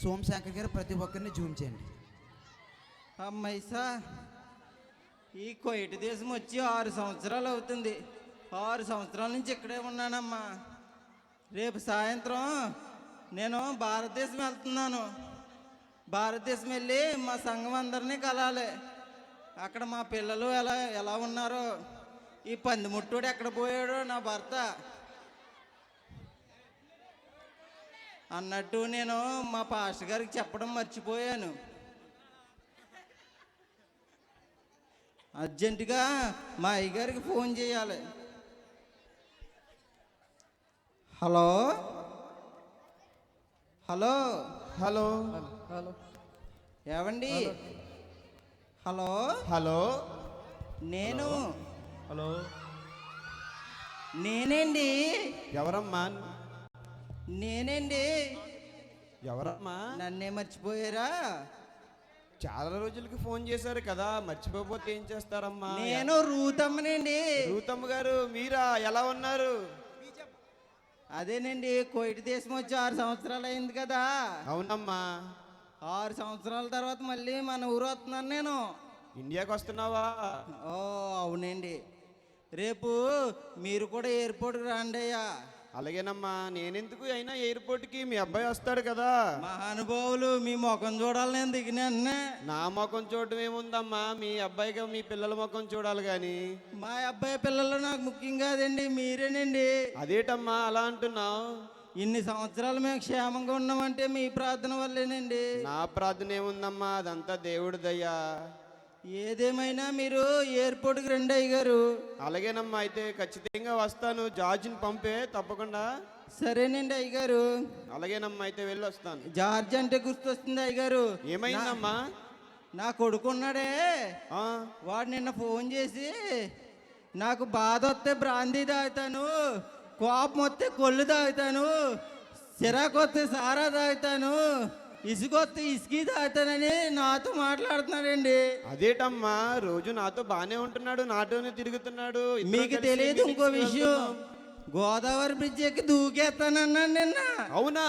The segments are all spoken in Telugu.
సోమశేఖర్ గారు ప్రతి ఒక్కరిని జూమ్ చేయండి. అమ్మైసా, ఈ కోయిటి దేశం వచ్చి 6 సంవత్సరాలు అవుతుంది. 6 సంవత్సరాల నుంచి ఇక్కడే ఉన్నానమ్మా. రేపు సాయంత్రం నేను భారతదేశం వెళ్తున్నాను. భారతదేశం వెళ్ళి మా సంఘం అందరినీ కలాలి. అక్కడ మా పిల్లలు ఎలా ఉన్నారో, ఈ పందిముట్టుడు ఎక్కడ పోయాడో నా భర్త అన్నట్టు నేను మా పాస్టర్ గారికి చెప్పడం మర్చిపోయాను. అర్జెంటుగా మా అయ్యగారికి ఫోన్ చేయాలి. హలో హలో హలో హలో ఏవండి? హలో హలో నేను హలో నేనండి ఎవరమ్మా? నేనండి. ఎవరమ్మా? నన్నే మర్చిపోయారా? చాలా రోజులకి ఫోన్ చేశారు కదా, మర్చిపోతే ఏం చేస్తారమ్మా? నేను రూతమ్మనండి. రూతమ్మ గారు మీరా? ఎలా ఉన్నారు? అదేనండి, కోయిటి దేశం వచ్చి 6 సంవత్సరాలు అయింది కదా. అవునమ్మా. 6 సంవత్సరాల తర్వాత మళ్ళీ మన ఊరు వస్తున్నాను నేను. ఇండియాకి వస్తున్నావా? ఓ అవునండి. రేపు మీరు కూడా ఎయిర్పోర్ట్కి రండి అయ్యా. అలాగేనమ్మా. నేనెందుకు అయినా ఎయిర్పోర్ట్కి, మీ అబ్బాయి వస్తాడు కదా. మహానుభావులు, మీ ముఖం చూడాలి నేను దిగిన. నా ముఖం చూడటం ఏముందమ్మా, మీ అబ్బాయిగా మీ పిల్లల ముఖం చూడాలి కానీ. మా అబ్బాయి పిల్లలు నాకు ముఖ్యం కాదండి, మీరేనండి. అదేటమ్మా అలా అంటున్నావు? ఇన్ని సంవత్సరాలు మేము క్షేమంగా ఉన్నామంటే మీ ప్రార్థన వల్లేనండి. నా ప్రార్థన ఏముందమ్మా, అదంతా దేవుడి దయ్యా. ఏదేమైనా మీరు ఎయిర్పోర్ట్కి రండి అయ్యగారు. అలాగేనమ్మా, అయితే ఖచ్చితంగా వస్తాను. జార్జిని పంపే తప్పకుండా. సరేనండి అయ్యగారు. అలాగేనమ్మా, అయితే వెళ్ళి వస్తాను. జార్జ్ అంటే గుర్తొస్తుంది అయ్యగారు. ఏమైందమ్మా? నా కొడుకున్నాడే, వాడు నిన్న ఫోన్ చేసి నాకు బాధ వస్తే బ్రాందీ తాగుతాను, కోపం వస్తే కొళ్ళు తాగుతాను, సిరాకు వస్తే సారా తాగుతాను, ఇసుకొస్తే ఇసుకి తాగుతానని నాతో మాట్లాడుతున్నాడండి. అదేటమ్మా, రోజు నాతో బానే ఉంటున్నాడు, నాతోనే తిరుగుతున్నాడు. మీకు తెలియదు ఇంకో విషయం, గోదావరి బ్రిడ్జ్ ఎక్కి దూకేస్తానన్నాడు నిన్న. అవునా?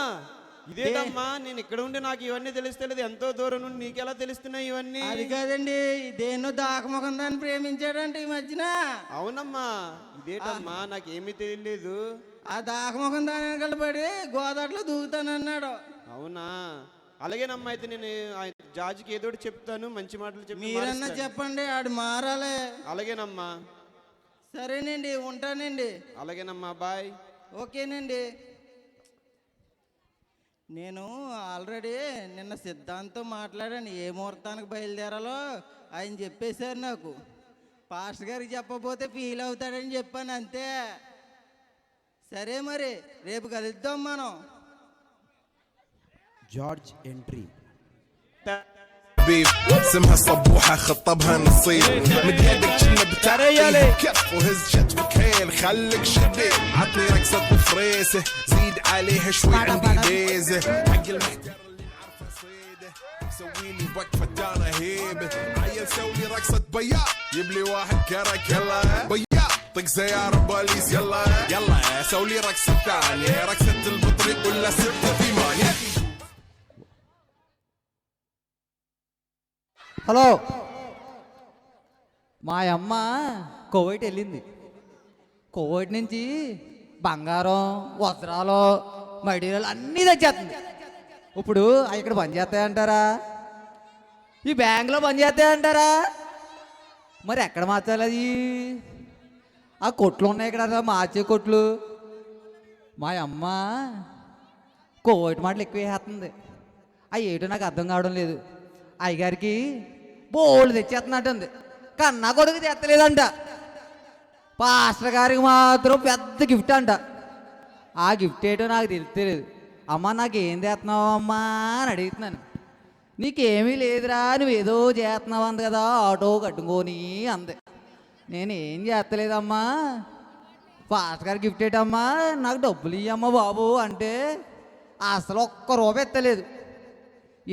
ఇదేటమ్మా, నేను ఇక్కడ ఉండి నాకు ఇవన్నీ తెలుస్తలేదు, ఎంతో దూరం నుండి నీకెలా తెలుస్తున్నాయి ఇవన్నీ? అది కాదండి, దేన్నో దాకముఖం దాన్ని ప్రేమించాడంటే ఈ మధ్యన. అవునమ్మా. ఇదేటమ్మా, నాకేమీ తెలియలేదు. ఆ దాకముఖం దాని వెనకబడి గోదావరిలో దూకుతానన్నాడు. అవునా? అలాగేనమ్మా, అయితే నేను జార్జికి ఏదో ఒకటి చెప్తాను, మంచి మాటలు చెప్పి. మీరన్నా చెప్పండి, ఆడు మారాలే. అలాగేనమ్మా. సరేనండి, ఉంటానండి. అలాగేనమ్మా, బాయ్. ఓకేనండి. నేను ఆల్రెడీ నిన్న సిద్ధాంత్తో మాట్లాడాను, ఏ ముహూర్తానికి బయలుదేరాలో ఆయన చెప్పేశారు నాకు. పాస్టర్ గారికి చెప్పకపోతే ఫీల్ అవుతాడని చెప్పాను అంతే. సరే మరి, రేపు కలుద్దాం మనం. George entry. حبيب اسمها صبوحة خطبها نصيب مد يدك كنا بتعيل كف وهز كتفك حيل خليك شديد عطني رقصة فريسة زيد عليها شوي عندي بيزة حق المحتر اللي عارفة صيده سويلي وقفة انا هيبة عيل سوي رقصة بياض يبلي واحد كرك يلا بياض طق سيارة بوليس يلا يلا سوي رقصة ثانية رقصة البطريق ولا 6 హలో, మా అమ్మ కోవైట్ వెళ్ళింది. కోవైట్ నుంచి బంగారం, వస్త్రాలు, మెటీరియల్ అన్నీ తెచ్చేస్తుంది. ఇప్పుడు ఇక్కడ పని చేస్తాయంటారా? ఈ బ్యాంకులో పని చేస్తాయంటారా? మరి ఎక్కడ మార్చాలి అది? ఆ కొట్లు ఉన్నాయి ఇక్కడ, మార్చే కొట్లు. మా అమ్మ కోవైట్ మాటలు ఎక్కువ వేసేస్తుంది. అవి ఏటో నాకు అర్థం కావడం లేదు. అయ్యగారికి బోల్డ్ తెచ్చేస్తున్నట్టుంది, కన్నా కొడుకు తెత్తలేదంట. పాస్టర్ గారికి మాత్రం పెద్ద గిఫ్ట్ అంట. ఆ గిఫ్ట్ ఏంటో నాకు తెలియలేదు. అమ్మ నాకేం చేస్తున్నావు అమ్మా అని అడుగుతున్నాను. నీకేమీ లేదురా, నువ్వు ఏదో చేస్తున్నావు అంది కదా, ఆటో కట్టుకొని అంది. నేనేం చేస్తలేదమ్మా. పాస్టర్ గారి గిఫ్ట్ ఏంటమ్మా, నాకు డబ్బులు ఇయ్యమ్మా బాబు అంటే అసలు ఒక్క రూపాయి ఎత్తలేదు.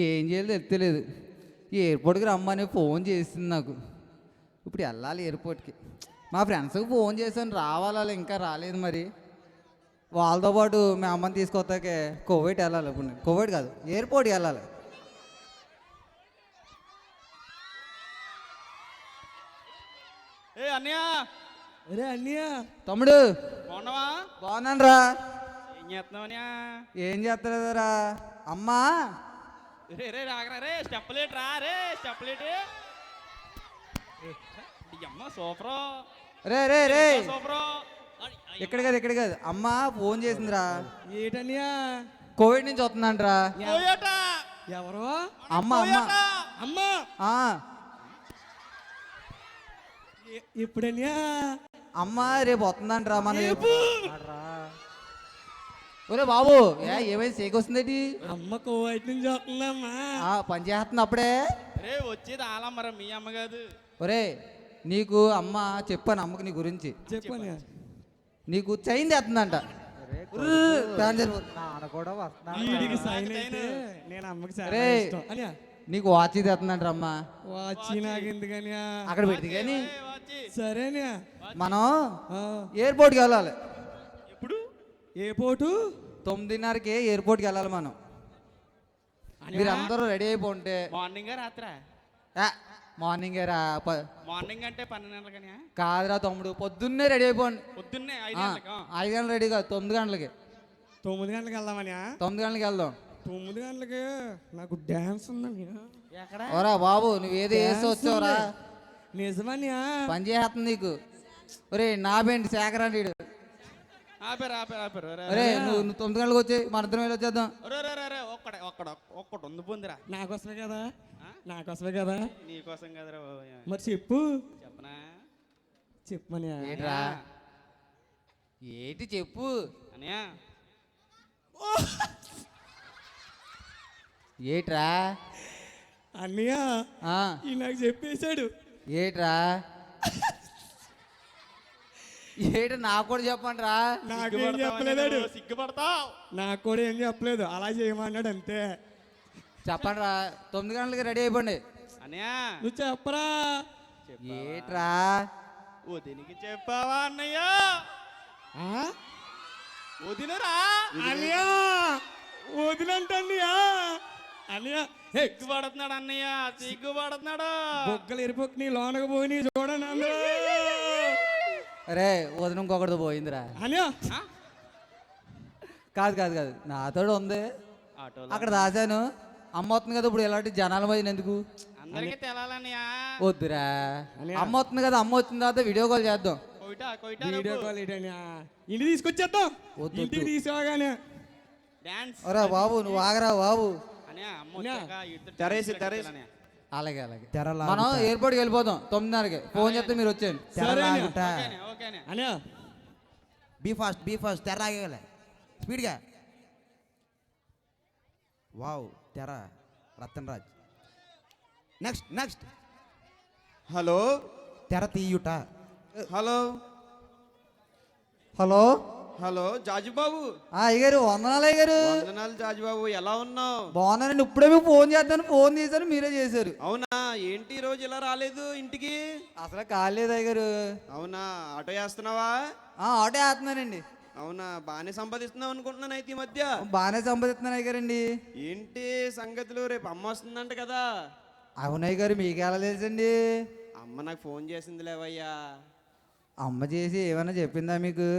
ఏం చేయాలో తెలియలేదు. ఎయిర్పోర్ట్కి రమ్మని ఫోన్ చేసింది నాకు. ఇప్పుడు వెళ్ళాలి ఎయిర్పోర్ట్కి. మా ఫ్రెండ్స్కి ఫోన్ చేశాను, రావాలి, ఇంకా రాలేదు. మరి వాళ్ళతో పాటు మీ అమ్మని తీసుకొస్తాకే కోవిడ్ వెళ్ళాలి ఇప్పుడు నేను. కోవిడ్ కాదు, ఎయిర్పోర్ట్ వెళ్ళాలి. ఏ అన్నయ్య అరే అన్నయ్య తమ్ముడు బాగున్నావా? బాగున్నాను రా. ఏం చేస్తున్నావు అన్నయ్య? ఏం చేస్తలేదురా అమ్మా. రే రే రాగరా రే స్టెప్లేట్ రా రే స్టెప్లేట్ అమ్మ సూపరు రే రే రే సూపరు. ఇక్కడ కాదు ఇక్కడ కాదు, అమ్మ ఫోన్ చేసిందిరా. ఏటన్నయ్య కోవిడ్ నుంచి వస్తుందంటరా. టొయోటా. ఎవరు అమ్మ అమ్మ అమ్మా ఆ, ఎప్పుడన్నయ్య అమ్మ రేపు వస్తుందంటరా. మన ఒరే బాబు ఏమైంది సేకొస్తుందేటి? అమ్మ కోవైట్ నుంచి వస్తుందమ్మా. పని చేస్తుంది అప్పుడే. రే వచ్చేది ఆలమ్మర మీ అమ్మ కాదు. ఒరే నీకు అమ్మ చెప్పాను అమ్మకి నీ గురించి. చెప్పన్నయ్య. నీకు చైన్ తెస్తుందంట. వీడికి సైన్ అయితే నేను అమ్మకి చాలా రే ఇష్టం. అన్నయ్య నీకు వాచ్ తెస్తుందంట అమ్మ. వచ్చి నాకు ఎందుకన్నయ్య? అక్కడ పెడితే కానీ సరే అన్నయ్య. మనం ఆ, ఎయిర్పోర్ట్కి వెళ్ళాలి. ఎప్పుడు? ఏ పోటు 9:30కి ఎయిర్పోర్ట్కి వెళ్ళాలి మనం. మీరు అందరూ రెడీ అయిపోంటే మార్నింగ్ రాత్రా? మార్నింగే రా. మార్నింగ్ అంటే 12 గంటలకని? కాదురా తమ్ముడు, పొద్దున్నే రెడీ అయిపోండి. పొద్దున్నే 5 ఆ, గంటలకు? 5 గంటలు రెడీ కాదు, 9 గంటలకి. 9 గంటలకు వెళ్దామన్నయ్య. 9 గంటలకి వెళ్దాం. 9 గంటలకి నాకు డ్యాన్స్ ఉందన్నయ్య. ఎక్కడ? ఓరా బాబు నువ్వు ఏదో వేసి వచ్చావురా. నిజమన్నయ్య. పని చేస్తుంది నీకు. ఒరే నా బెండి శేఖర్ అంటే వీడు. ఆపారు ఆపారు ఆపారు. ఒరే నువ్వు 9 గంటలకు వచ్చి మన ఇద్దరం వెళ్ళి వచ్చేద్దాం. ఒక్కడు ఉంది పొందిరా. నాకోసమే కదా, నాకోసమే కదా. నీకోసం కదరా బాబు. మరి చెప్పు. చెప్పనా? చెప్పమన్నయ్య. ఏంట్రా ఏంటి చెప్పు. అన్నయ్య ఏట్రా అన్నయ్య ఆ, ఈ నాకు చెప్పేశాడు. ఏట్రా ఏట నాకు కూడా చెప్పండి రా. నాకేం చెప్పలేదాడు. సిగ్గుపడతావు. నాకు కూడా ఏం చెప్పలేదు, అలా చేయమన్నాడు అంతే. చెప్పండి రా. 9 గంటలకి రెడీ అయిపోండి. అన్నయ్య నువ్వు చెప్పరా. ఏట్రా వదినికి చెప్పావా అన్నయ్య? ఆ? వదినరా? అన్నయ్య వదిలంటన్నయ్య. అన్నయ్య సిగ్గుపడుతున్నాడు అన్నయ్య, సిగ్గుపడుతున్నాడు. బొగ్గలు ఎరిపోకి నీ లోనకు పోయి చూడండి అందరూ. అరే వదిన ఇంకొకటితో పోయిందిరా. అన్నయ్య కాదు కాదు కాదు, నాతో ఉంది. ఆటోలో అక్కడ దాచాను. అమ్మ వస్తుంది కదా ఇప్పుడు, ఇలాంటి జనాల మధ్య ఎందుకు? అందరికి తెలాలన్నయ్య. వద్దురా, అమ్మ వస్తుంది కదా, అమ్మ వచ్చిన తర్వాత వీడియో కాల్ చేద్దాం. కొయిటా కొయిటా వీడియో కాల్ ఏంటన్నయ్య? ఇంటికి తీసుకొచ్చేద్దాం. వద్దు, ఇంటికి వద్దు. తీసేవాగానే డాన్స్. ఒరే బాబు నువ్వు ఆగరా బాబు. అన్నయ్య అమ్మ వచ్చాక ఇద్దరు తెరేసి, డాన్స్ తెరేసి. అన్నయ్య. అలాగే అలాగే మనం ఎయిర్పోర్ట్కి వెళ్ళిపోదాం. 9:30కి ఫోన్ చేస్తే మీరు వచ్చేయండి. సరే అన్నయ్య. ఓకేనే ఓకేనే. అన్నయ్య బీ ఫాస్ట్ తెర ఆగేయాలి స్పీడ్గా. వావ్ తెర రతన్ రాజ్. నెక్స్ట్ హలో తెర తీయుట. Hello hello hello Jajubabu. అయ్యగారు వందనాలు అయ్యగారు. వందనాలు జాజుబాబు, ఎలా ఉన్నావు? బాగున్నానండి. ఇప్పుడే మీకు ఫోన్ చేద్దాను, ఫోన్ చేశాను మీరే చేశారు. అవునా? ఏంటి ఈ రోజు ఇలా రాలేదు ఇంటికి? అసలు కాలేదు అయ్యగారు. అవునా? ఆటో వేస్తున్నావా? ఆటో వేస్తున్నానండి. అవునా? బాగానే సంపాదిస్తున్నావు అనుకుంటున్నాను అయితే ఈ మధ్య. బాగానే సంపాదిస్తున్నాను అయ్యగారండి. ఏంటి సంగతులు? రేపు అమ్మ వస్తుందంట కదా. అవునయ్య గారు మీకు ఎలా తెలుసండి? అమ్మ నాకు ఫోన్ చేసింది లేవయ్యా. అమ్మ చేసి ఏమైనా చెప్పిందా మీకు?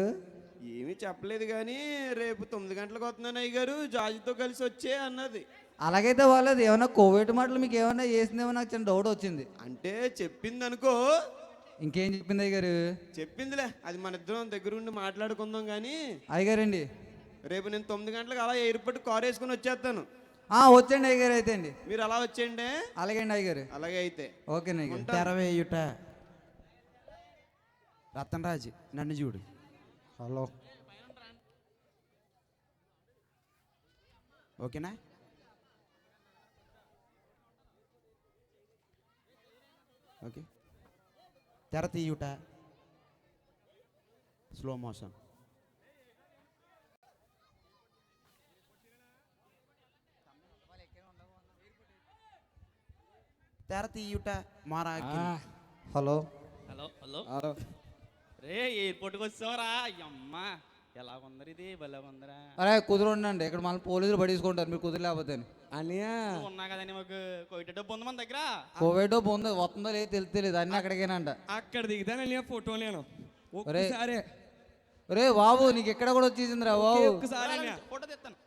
ఏమీ చెప్పలేదు కానీ రేపు 9 గంటలకు వస్తున్నాను అయ్య గారు, జాజితో కలిసి వచ్చే అన్నది. అలాగైతే వాళ్ళది ఏమైనా కోవిడ్ మాటలు మీకు ఏమైనా చేసిందేమో నాకు చిన్న డౌట్ వచ్చింది. అంటే చెప్పింది అనుకో. ఇంకేం చెప్పింది అయ్యగారు? చెప్పిందిలే, అది మన ఇద్దరం దగ్గరుండి మాట్లాడుకుందాం కానీ. అయ్యగారండి రేపు నేను 9 గంటలకు అలా ఎయిర్పోర్ట్ కార్ వేసుకుని వచ్చేస్తాను. వచ్చండి అయ్యగారు అయితే అండి. మీరు అలా వచ్చేయండి. అలాగే అండి అయ్యగారు. అలాగే అయితే ఓకేనా అయ్యగారు. ఉంటాను. తెర వేయుట. రతన్ రాజ్ నన్ను చూడు. హలో ఓకేనా? ఓకే తెర తీయుట. Slow motion. తెర తీయుట మారాకి. హలో హలో హలో రే ఎయిర్పోర్ట్కి వచ్చావరా? అమ్మ ఎలా ఉందరు ఇది భలే ఉందరా అరే కుదురుండండి ఇక్కడ మళ్ళీ పోలీసులు పడేసుకుంటారు మీరు కుదిరలేకపోతే అనియా నువ్వు ఉన్నా కదండి మాకు కోయిట డబ్బు ఉంది మన దగ్గర కోవిడ్ పొందో వస్తుందో లేదు తెలియదు అన్నీ అక్కడికేనంట. అక్కడ దిగుతాను అనియా ఫోటో నేను ఒరే ఒక్కసారి ఒరే బాబు నీకు ఎక్కడ కూడా వచ్చేసిందిరా బాబు. ఒక్కసారి అనియా ఫోటో తెస్తాను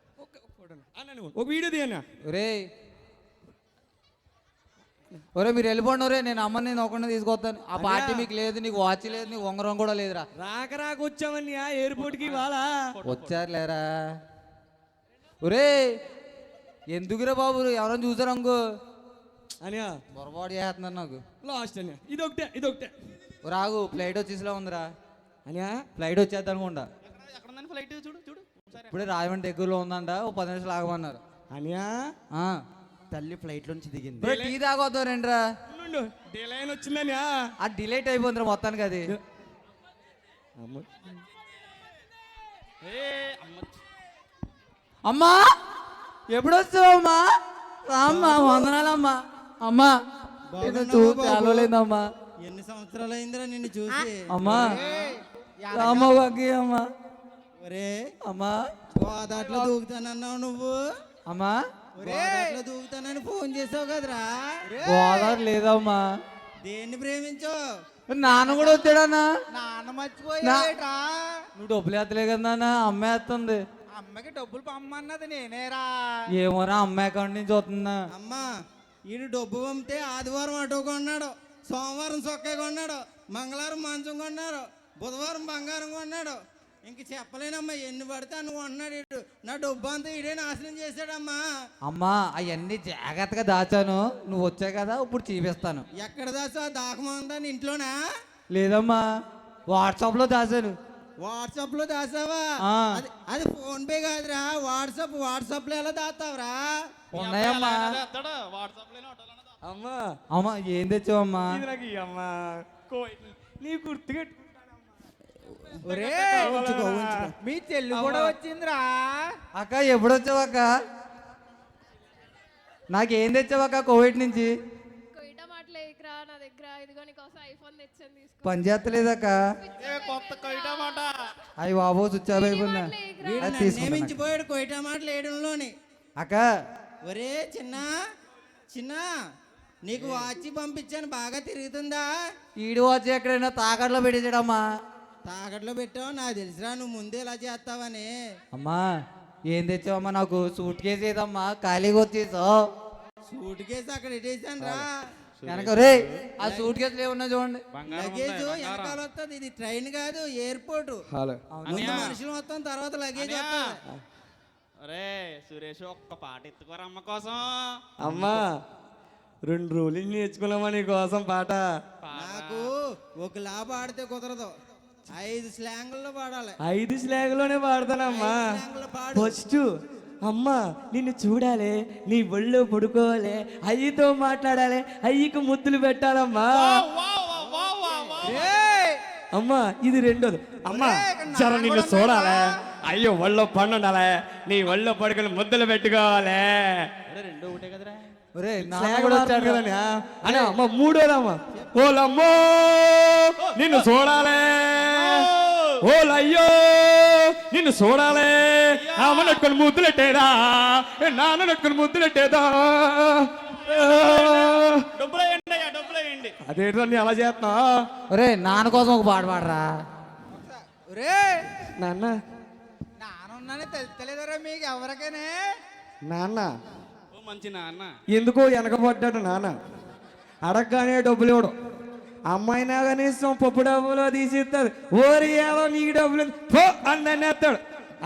ఫోటో అన్న నువ్వు ఒక వీడియో తీయన్నా ఒరే ఒరే మీరు వెళ్ళిపోండి ఒరే నేను అమ్మని నేను ఒకరిని తీసుకొస్తాను. ఆ పార్టీ మీకు లేదు, నీకు వాచ్ లేదు, నీకు ఉంగరం కూడా లేదురా. రాక వచ్చామనియా ఎయిర్పోర్ట్కి ఇవాళ వచ్చారు లేరా. ఒరే ఎందుకురా బాబు ఎవరైనా చూసారు అంగు అనియా పొరపాటు చేస్తున్నారు నాకు. లాస్ట్ అనియా ఇదొకటే రాగు ఫ్లైట్ వచ్చేసిలా ఉందిరా. అనియా ఫ్లైట్ వచ్చేద్దాం అనుకుంటా. ఎక్కడ ఉందని ఫ్లైట్ చూడు చూడు ఒకసారి. ఇప్పుడే రాజమండ్రి దగ్గరలో ఉందంట, ఓ 10 నిమిషాలు ఆగమన్నారు. అనియా ఆ. తల్లి ఫ్లైట్ నుంచి దిగింది. ఒరే, టీ తాగొద్దు రండిరా. డిలైన్ వచ్చిందనియా ఆ డిలేట్ అయిపోతుందిరా మొత్తానికి అది. ఏ అమ్మ అమ్మా ఎప్పుడు వస్తావు అమ్మా? రామ్మా, వందనాలమ్మా. అమ్మా చాలలేదమ్మా. ఎన్ని సంవత్సరాలు అయిందిరా నిన్ను చూసి. అమ్మా రామ్మ బాకి అమ్మా. ఒరే అమ్మా గోదాట్లో దూకుతానన్నావు నువ్వు. అమ్మా గోదాట్లో దూకుతానని ఫోన్ చేసావు కదరా. గోదావరి లేదమ్మా. దేన్ని ప్రేమించావు? నాన్న కూడా వచ్చాడన్నా. నాన్న మర్చిపోయాడేట్రా. నువ్వు డబ్బులు ఎత్తలే కదా నాన్న, అమ్మ ఎత్తుంది. అమ్మకి డబ్బులు పంపమన్నది నేనేరా. ఏమోరా అమ్మ అకౌంట్ నుంచి వస్తుందా. అమ్మా ఈయన డబ్బు పంపితే ఆదివారం అటో కొన్నాడు, సోమవారం చొక్కా కొన్నాడు, మంగళవారం మంచం కొన్నాడు, బుధవారం బంగారం కొన్నాడు. ఇంక చెప్పలేనమ్మా ఎన్ని పడితే అన్ని కొన్నాడు ఈడు. నా డబ్బు అంతా ఈడే నాశనం చేశాడమ్మా. అమ్మా అవన్నీ జాగ్రత్తగా దాచాను, నువ్వు వచ్చావు కదా ఇప్పుడు చూపిస్తాను. ఎక్కడ దాసా దాకమందా ఇంట్లోనా? లేదమ్మా వాట్సాప్లో దాచాను. వాట్సాప్ లో దాసావా? ఆ. అది ఫోన్ పే కాదురా, వాట్సాప్ లో ఎలా దాస్తావురా? ఉన్నాయమ్మా. వాట్సాప్ లోనే ఆటోలోనే అమ్మా అమ్మా ఏం తెచ్చావమ్మా? ఇది నాకు అమ్మా నీ గుర్తుగా మీ చెల్లి కూడా వచ్చిందిరా. అక్క ఎప్పుడు వచ్చావక్క? నాకేం తెచ్చావక్క కోవిడ్ నుంచి? కొయిట మాటలేకరా నా దగ్గర. ఇదిగో నీకోసం ఐఫోన్ తెచ్చాను, తీసుకో. పని చేస్తలేదక్క. కొత్త కోయిట మాట అయ్యి బాబు స్విచ్ ఆఫ్ అయిపోయిందా? వీడు అది తీసుకుంటా. నియమించిపోయాడు కొయిటా మాటలు వేయడంలోని. అక్క ఒరే చిన్న నీకు వాచి పంపించాను, బాగా తిరుగుతుందా? ఈడు వచ్చి ఎక్కడైనా తాకట్లో పెట్టేసాడమ్మా. తాకట్లో పెట్టావు, నాకు తెలుసురా నువ్వు ముందే ఇలా చేస్తావని. అమ్మా ఏం తెచ్చావమ్మా? నాకు సూట్ కేసు ఏదమ్మా ఖాళీగా వచ్చేసావు. సూట్ కేసు అక్కడ ఇటేసాను రా. వెనక రే ఆ సూట్ కేసులు ఏమన్నా చూడండి. లగేజ్ వెనకాల వస్తుంది. ఇది ట్రైన్ కాదు, ఎయిర్పోర్ట్. హలో ముందు మనుషులు మొత్తం, తర్వాత లగేజ్ వస్తుంది. అరే సురేష్ ఒక్క పాట ఎత్తుకోరా అమ్మ కోసం. అమ్మా 2 రోజులు నేర్చుకున్నామా నీ కోసం పాట. నాకు ఒకలా పాడితే కుదరదు, 5 స్లాంగుల్లో పాడాలి. 5 స్లాగ్లోనే పాడతానమ్మా. 5 స్లాంగుల్లో పాడు. ఫస్ట్ అమ్మా నిన్ను చూడాలి, నీ ఒళ్ళో పడుకోవాలి, అయ్యితో మాట్లాడాలి, అయ్యికి ముద్దులు పెట్టాలమ్మా. అమ్మా ఇది రెండోది. అమ్మా జర నిన్ను చూడాలి, అయ్యో ఒళ్ళో పండుండాలి, నీ ఒళ్ళో పడుకొని ముద్దులు పెట్టుకోవాలి. రెండో ఒకటే కదరా. ఒరే నాన్న స్లాగ్ కూడా వచ్చాడు వచ్చాడు కదన్నా. అనే అమ్మ మూడోదమ్మా. ఓలమ్మో నిన్ను చూడాలి, ఓలయ్యో నిన్ను చూడాలి, అమ్మ నట్టుకొని ముద్దులెట్టేదా, నాన్న నట్టుకొని ముద్దులెట్టేదా. డబ్బులు వేయండి అయ్యా, డబ్బులు వేయండి. అదేంటో నీ అలా చేస్తున్నా. ఒరే నాన్న కోసం ఒక పాట పాడరా. ఒరే నాన్న నానున్నానే తెలుస్తలేదరా మీకు ఎవరికైనా? నాన్న ఓ మంచి నాన్న. ఎందుకో వెనకబడ్డాడు నాన్న. అడగగానే డబ్బులు ఇవ్వడు. అమ్మాయినా కనీసం పప్పు డబ్బులు తీసిస్తుంది. ఓరి ఏదో నీకు డబ్బులు పో అని ఎత్తాడు.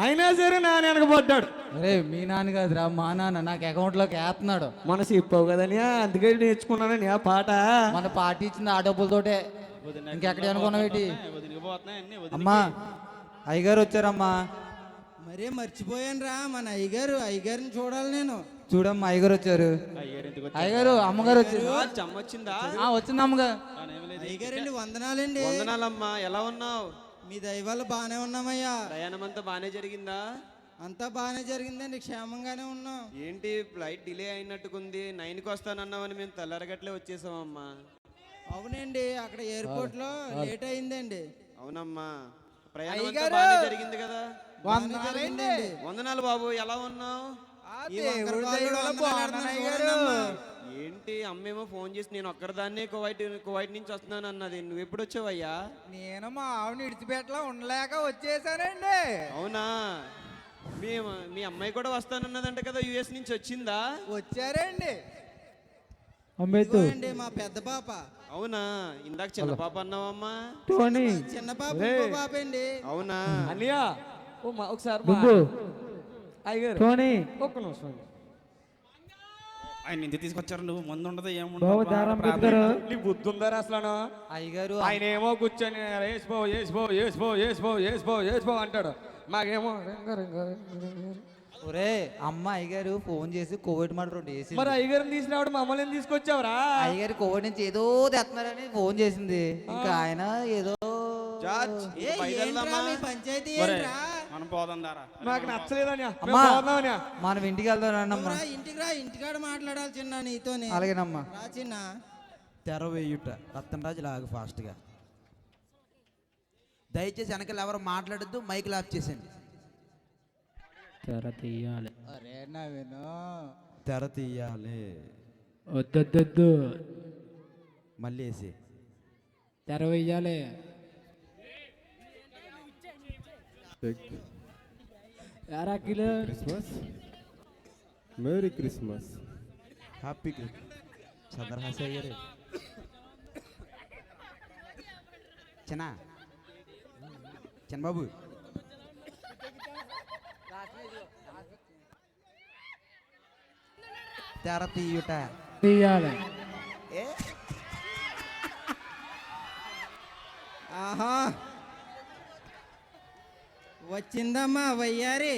అయినా సరే నాన్న వెనకబడ్డాడు. అరే మీ నాన్న కాదురా మా నాన్న, నాకు అకౌంట్లోకి వేస్తున్నాడు. మన చెప్పావు కదని అందుకే నేర్చుకున్నానని ఆ పాట. మన పార్టీ ఇచ్చింది ఆ డబ్బులతోటే. ఇంకెక్కడ అనుకున్నావు ఏంటి? వదిలిపోతున్నాయి అన్ని అమ్మా అయ్యగారు వచ్చారమ్మా. మరే మర్చిపోయాను రా, మన అయ్యగారిని చూడాలి నేను. చూడమ్మా అయ్యగారు వచ్చారు. అయ్యగారు అమ్మగారు వచ్చారు. చమ్మ వచ్చిందా? వచ్చింది అమ్మగారు. అయ్యగారండి వందనాలండి. వందనాలమ్మా, ఎలా ఉన్నావు? మీ దయ వల్ల బాగానే ఉన్నామయ్యా. ప్రయాణం అంతా బాగానే జరిగిందా? అంతా బాగానే జరిగిందండి, క్షేమంగానే ఉన్నాం. ఏంటి ఫ్లైట్ డిలే అయినట్టుకుంది? 9కి వస్తానన్నామని మేము తెల్లారగట్లే వచ్చేసామమ్మా. అవునండి, అక్కడ ఎయిర్పోర్ట్ లో లేట్ అయిందండి. అవునమ్మా. ప్రయాణం అంతా అయ్యగారు! బాగానే జరిగింది కదా? వందనాలండి. వందనాలు బాబు, ఎలా ఉన్నావు? ఈ వంకర కాళ్ళు వందనాలు చూడండమ్మా. ఏంటి అమ్మేమో ఫోన్ చేసి నేను ఒక్కరిదాన్నే కువైట్ నుంచి వస్తున్నాను అన్నది. నువ్వు ఎప్పుడు వచ్చావయ్యా? నేను మా ఆవిని ఇడిచిపెట్టలా ఉండలేక వచ్చేసానండి. అవునా? మీ మీ అమ్మాయి కూడా వస్తానన్నదంట కదా, యుఎస్ నుంచి వచ్చిందా? వచ్చారండి. అంబేద్కర్ ఇదిగోండి మా పెద్ద పాప. అవునా? ఇందాక చిన్న పాప అన్నావమ్మా. టోనీ చిన్న పాప రే. ఇంకో పాప అండి. అవునా? అన్నయ్య ఒకసారి అయ్యగారు టోనీ ఒక్క నిమిషం ఆయన ఇంటికి తీసుకొచ్చారు, నువ్వు ముందు ఉండదు బాబు ఏముండదు. దారం పెట్టారు నీ బుద్ధి ఉందారా అసలు అయ్యగారు ఆయన ఏమో కూర్చొని వేసిపో అంటాడు, మాకేమో ఒరే అమ్మ అయ్యగారు ఫోన్ చేసి కోవిడ్ మాట 2 వేసి మరి అయ్యగారిని తీసుకురావడం మమ్మల్ని ఎందుకు తీసుకొచ్చావురా? అయ్యగారు కోవిడ్ నుంచి ఏదో తెస్తున్నారని ఫోన్ చేసింది. ఇంకా ఆయన ఏదో జార్జ్, ఏ, ఇంకా బయలుదేరదామా? ఏంట్రా మీ పంచాయతీ ఒరే, ఏంట్రా? మనం పోదాం దారా. నాకు నచ్చలేదని అమ్మా మనం ఇంటికి వెళ్దాం అన్నమ్మా. నువ్వురా, ఇంటికి రా, ఇంటికాడ మాట్లాడాలి చిన్న నీతోనే. అలాగేనమ్మా. రా చిన్న. తెర వేయుట రతన్ రాజు లాగా ఫాస్ట్గా. దయచేసి వెనకాల ఎవరు మాట్లాడద్దు, మైక్ ఆఫ్ చేసేయండి. తెర తీయాలి. అరే నవీను. తెర తీయాలి. వద్దొద్దు మళ్ళీ వేసి తెర వేయాలి. Christmas, merry Christmas. హ్యాపీ చంద్రహాసయ్య గారు. చిన్నబాబు తెర తీయుట తీయాలి. ఆహా వచ్చిందమ్మా వయ్యారి.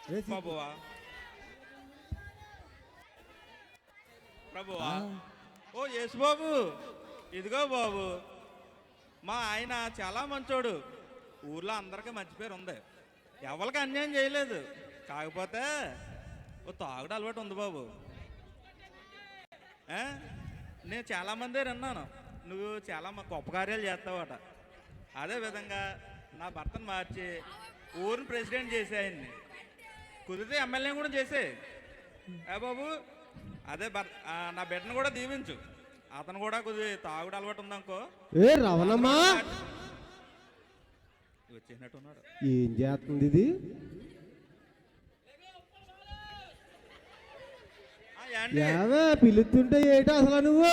ప్రభువా, ప్రభువా, ఓ యేసు బాబు, ఇదిగో బాబు, మా ఆయన చాలా మంచోడు. ఊర్లో అందరికీ మంచి పేరు ఉంది, ఎవరికి అన్యాయం చేయలేదు. కాకపోతే ఓ తాగుడు అలవాటు ఉంది బాబు. నేను చాలామంది విన్నాను, నువ్వు చాలా గొప్ప కార్యాలు చేస్తావట. అదే విధంగా నా భర్తను మార్చి ఊరిని ప్రెసిడెంట్ చేసే ఆయన్ని, కుదిరితే ఎమ్మెల్యే కూడా చేసే. బాబు అదే నా బిడ్డను కూడా దీవించు. అతను కూడా కొద్ది తాగుడు అలవాటు ఉందనుకో. ఏ రవణమ్మా, వచ్చేసినట్టున్నాడు. ఏం చేస్తుంది ఇది? ఏండి? ఏవే పిలుస్తుంటే ఏంటి అసలు నువ్వు?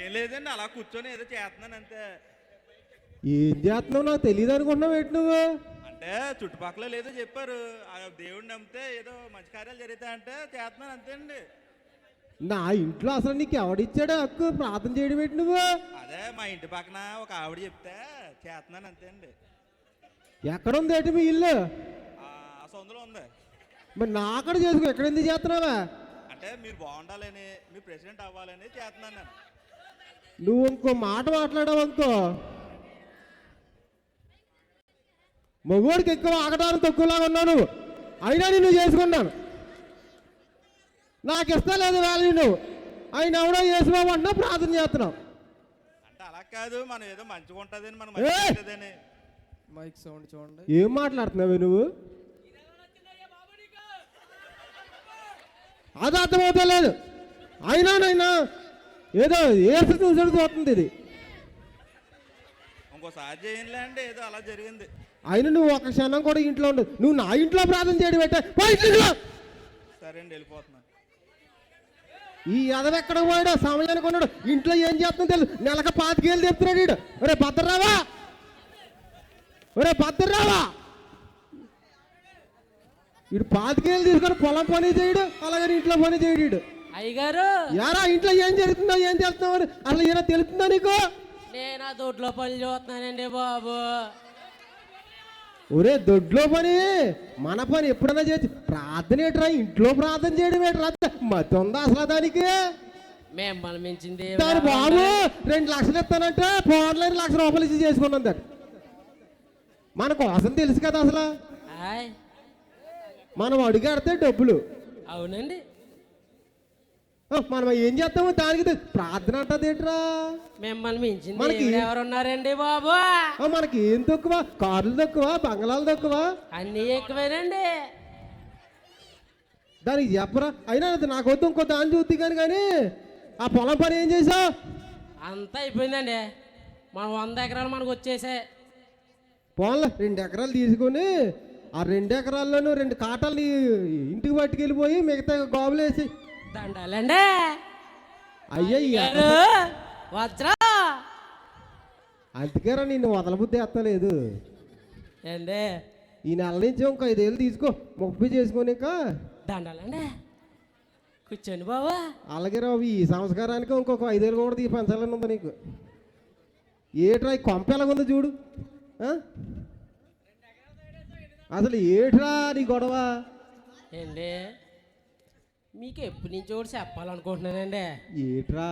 ఏం లేదండి, అలా కూర్చొని ఏదో చేస్తున్నాను అంతే. ఏం చేస్తున్నావు నాకు తెలియదు అనుకుంటున్నావు ఏంటి నువ్వు? అంటే చుట్టుపక్కల లేదో చెప్పారు, ఆ దేవుడిని నమ్మితే ఏదో మంచి కార్యాలు జరుగుతాయంటే చేస్తున్నాను అంతే అండి. నా ఇంట్లో అసలు నీకు ఎవడిచ్చాడు హక్కు ప్రార్థన చేయడం ఏంటి నువ్వు? అదే మా ఇంటి పక్కన ఒక ఆవిడ చెప్తే చేస్తున్నాను అంతే అండి. ఎక్కడుంది ఏంటి మీ ఇల్లు? ఆ సొందులో ఉంది. మరి నా అక్కడ చేసుకో, ఎక్కడ ఎందుకు చేస్తున్నావా? అంటే మీరు బాగుండాలని, మీరు ప్రెసిడెంట్ అవ్వాలని చేస్తున్నాను నేను. నువ్వు ఇంకో మాట మాట్లాడావు అనుకో, మగోడికి ఎక్కువ ఆగడానికి తక్కువలాగా ఉన్నావు నువ్వు. అయినా నేను చేసుకున్నాను, నాకు ఇష్టం లేదు వేళ నువ్వు. ఆయన ఎవడో యేసుబాబు అంటున్నా ప్రార్థన చేస్తున్నావు. అంటే అలా కాదు, మనం ఏదో మంచిగా ఉంటుందని, మనం ఏయ్! మంచిగా ఉంటుందని. మైక్ సౌండ్ చూడండి. ఏం మాట్లాడుతున్నావు నువ్వు? అది అర్థమవుతా లేదు. అయినా ఏదో ఏసు చూస్తుంది ఇది. ఇంకోసారి చేయండి, ఏదో అలా జరిగింది. అయినా నువ్వు ఒక క్షణం కూడా ఇంట్లో ఉండదు. నువ్వు నా ఇంట్లో ప్రార్థన చేయడం పెట్టా. సరే అండి, వెళ్ళిపోతున్నా. ఈ ఎదవ ఎక్కడ పోయాడో, సమయానికి ఉన్నాడు, ఇంట్లో ఏం చేస్తుందో తెలుసు. నెలకు 5,000 చెప్తున్నాడు వీడు. ఒరే భద్రరావా, వీడు 5,000 తీసుకొని పొలం పని చేయడు, అలాగే ఇంట్లో పని చేయడు వీడు. అయ్యగారు, యారా ఇంట్లో ఏం జరుగుతుందో ఏం చేస్తున్నావు అని అసలు ఏమైనా తెలుస్తుందా నీకు? నేను ఆ దొడ్లో పని చూస్తున్నానండి బాబు. ఒరే దొడ్లో పని మన పని ఎప్పుడైనా చేసి ప్రార్థన ఏంట్రా, ఇంట్లో ప్రార్థన చేయడం ఏంట్రా? మతి ఉందా అసలు దానికి? మిమ్మల్ని మించింది దాని బాబు 2 లక్షలు ఇస్తానంటే ఫోన్లైన్ ₹1,00,000 ఇచ్చి చేసుకున్నాం. దాన్ని మన కోసం తెలుసు కదా అసలు. ఆయ్, మనం అడిగాడితే డబ్బులు. అవునండి. మనం ఏం చేస్తాము దానికి ప్రార్థన అంటదేంట్రా? మిమ్మల్ని మించింది మనకి- దేవుడు ఎవరున్నారండి బాబు? మనకి ఏం తక్కువ? కార్లు తక్కువ, బంగళాలు తక్కువ? అన్నీ ఎక్కువేనండి. దానికి చెప్పరా? అయినా అది నాకు వద్దు, ఇంకో దాన్ని చూద్ది కానీ ఆ పొలం పని ఏం చేసావు? అంతా అయిపోయిందండి. మన 100 ఎకరాలు మనకు వచ్చేసాయి. పోన్లే 2 ఎకరాలు తీసుకొని ఆ 2 ఎకరాల్లోనూ 2 కాటాలు ఇంటికి పట్టుకెళ్ళిపోయి మిగతా గోబులు వేసి. దండాలండి అయ్యయ్యా, గారు, వజ్రా అందుకేరా నిన్ను వదలబుద్ధి ఎత్తలేదు. ఏండి ఈ నెల నుంచి ఇంకో 5 ఏళ్ళు తీసుకో, 30 చేసుకొని ఇంకా. దండాలండి కూర్చోండి బాబు. అలాగే రావు, ఈ సంస్కారానికి ఇంకొక 5 ఏళ్ళు కూడా పెంచాలని ఉంది నీకు. ఏట్రా ఈ కొంప ఎలాగుందో చూడు. ఆ? అసలు ఏట్రా నీ గొడవ? ఏండి మీకు ఎప్పటి నుంచి ఒకటి చెప్పాలనుకుంటున్నానండి. ఏట్రా?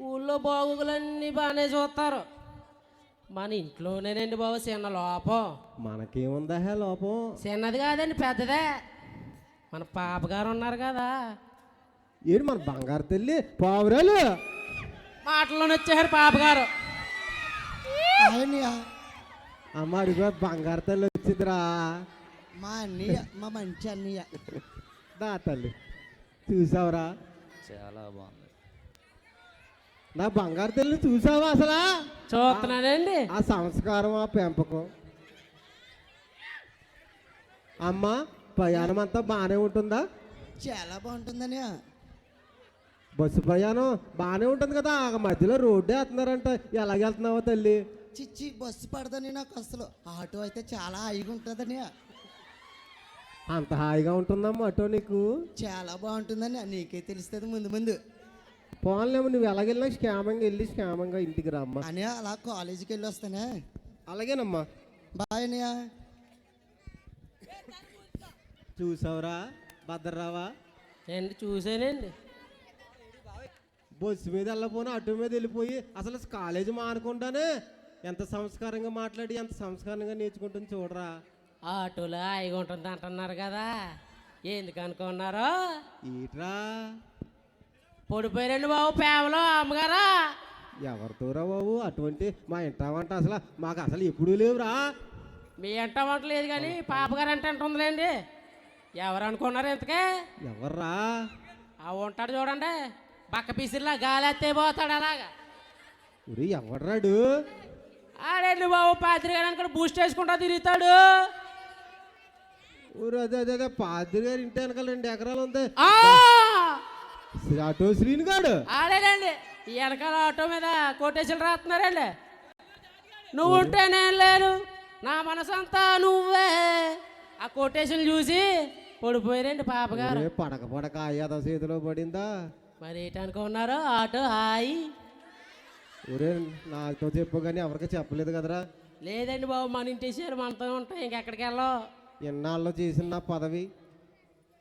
ఊళ్ళో బాగోగులన్నీ బాగానే చూస్తారు, మన ఇంట్లోనేనండి బాబు చిన్న లోపం. మనకేముందా హే లోపం? చిన్నది కాదండి, పెద్దదే. మన పాపగారు ఉన్నారు కదా, ఏంటి మన బంగారు తల్లి పావురాలు మాటల్లోనే వచ్చేసారు పాపగారు. అమ్మ అడిగా బంగారు తల్లి వచ్చిందిరా. మా అన్నయ్య, మా మంచి అన్నయ్య. దా తల్లి చూసావురా? చాలా బాగుంది. నా బంగారు తల్లి చూసావా అసలా? చూస్తున్నానండి. ఆ సంస్కారం, ఆ పెంపకం. అమ్మ ప్రయాణం అంతా బాగానే ఉంటుందా? చాలా బాగుంటుందని. బస్సు ప్రయాణం బాగానే ఉంటుంది కదా, ఆ మధ్యలో రోడ్డే వేస్తున్నారంట. ఎలాగెళ్తున్నావో తల్లి? చిచ్చి బస్సు పడదని నాకు అసలు. ఆటో అయితే చాలా హాయిగా ఉంటుందని. అంత హాయిగా ఉంటుందమ్మా ఆటో నీకు? చాలా బాగుంటుందని నీకే తెలుస్తుంది ముందు ముందు. పోన్లేము, నువ్వు ఎలాగెళ్ళినా క్షేమంగా వెళ్ళి క్షేమంగా ఇంటికి రమ్మా. అని అలా కాలేజీకి వెళ్ళి వస్తానే. అలాగేనమ్మా. బాయ్ అన్నయ్య. చూసావురా భద్రరావా? ఏంటి చూసానండి. బస్సు మీద వెళ్ళపోయినా ఆటో మీద వెళ్ళిపోయి అసలు కాలేజీ మానుకుంటానే ఎంత సంస్కారంగా మాట్లాడి ఎంత సంస్కారంగా నేర్చుకుంటుంది చూడరా. ఆటోలో హాయిగా ఉంటుంది అంటున్నారు కదా, ఎందుకు అనుకున్నారు? ఏట్రా? పొడిపోయారండి బాబు ప్రేమలో అమ్మగారా. ఎవరితోరా బాబు అటువంటి మా ఇంటావంట? అసలు మాకు అసలు ఎప్పుడూ లేవురా. మీ ఎంట వంట లేదు కానీ పాపగారు అంటే అంటుందిలేండి. ఎవరు అనుకున్నారు ఇంతకే? ఎవర్రా? ఆ ఉంటాడు చూడండి, పక్క పిసిరిలా గాలి ఎత్తే పోతాడు అలాగా. ఒరే ఎవడ్రాడు? ఆడండి బాబు పాత్రి గారు అనుకుని బూస్ట్ వేసుకుంటా తిరుగుతాడు. ఊరు అదే అదే అదే పాద్రి గారి ఇంటి వెనకాల 2 ఎకరాలు ఉంది. ఆ! ఆటో శ్రీని గాడు ఆడేనండి ఈ వెనకాల ఆటో మీద కొటేషన్లు రాస్తున్నారండి. నువ్వు ఉంటే నేను లేను, నా మనసంతా నువ్వే. ఆ కొటేషన్ చూసి పడిపోయారండి పాపగారు. ఒరే పడక పడక అయ్యాద చేతిలో పడిందా? మరి ఏంటనుకున్నారు? ఆటో హాయి. ఒరే నాతో చెప్పు కానీ ఎవరికి చెప్పలేదు కదరా. లేదండి బాబు, మన ఇంటి విషయాలు మనతో ఉంటాయి, ఇంకెక్కడికి వెళ్ళాం. ఎన్నాళ్ళు చేసిన నా పదవి,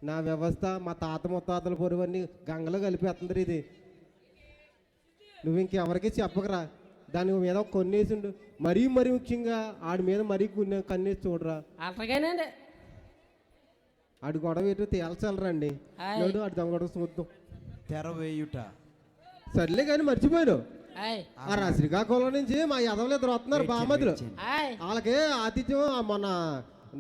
నా వ్యవస్థ, మా తాత ముత్తాతల పొరువన్నీ గంగలో కలిపేస్తుంది ఇది. నువ్వు ఇంకెవరికి చెప్పకరా. దాని మీద కొన్నేసిండు, మరీ మరీ ముఖ్యంగా ఆడి మీద మరీ కన్నేసి చూడరా. అట్లాగేనండి. ఆడి గొడవ ఏంటో తేల్చాలరండి. హాయ్. లేడు ఆడి దొంగ గొడవ చూద్దాం. తెర వేయుట. సర్లే కానీ మర్చిపోయాను, హాయ్ ఆ శ్రీకాకుళం నుంచి మా యదవలు 2 వస్తున్నారు బామతులు. హాయ్. వాళ్ళకి ఆతిథ్యం మన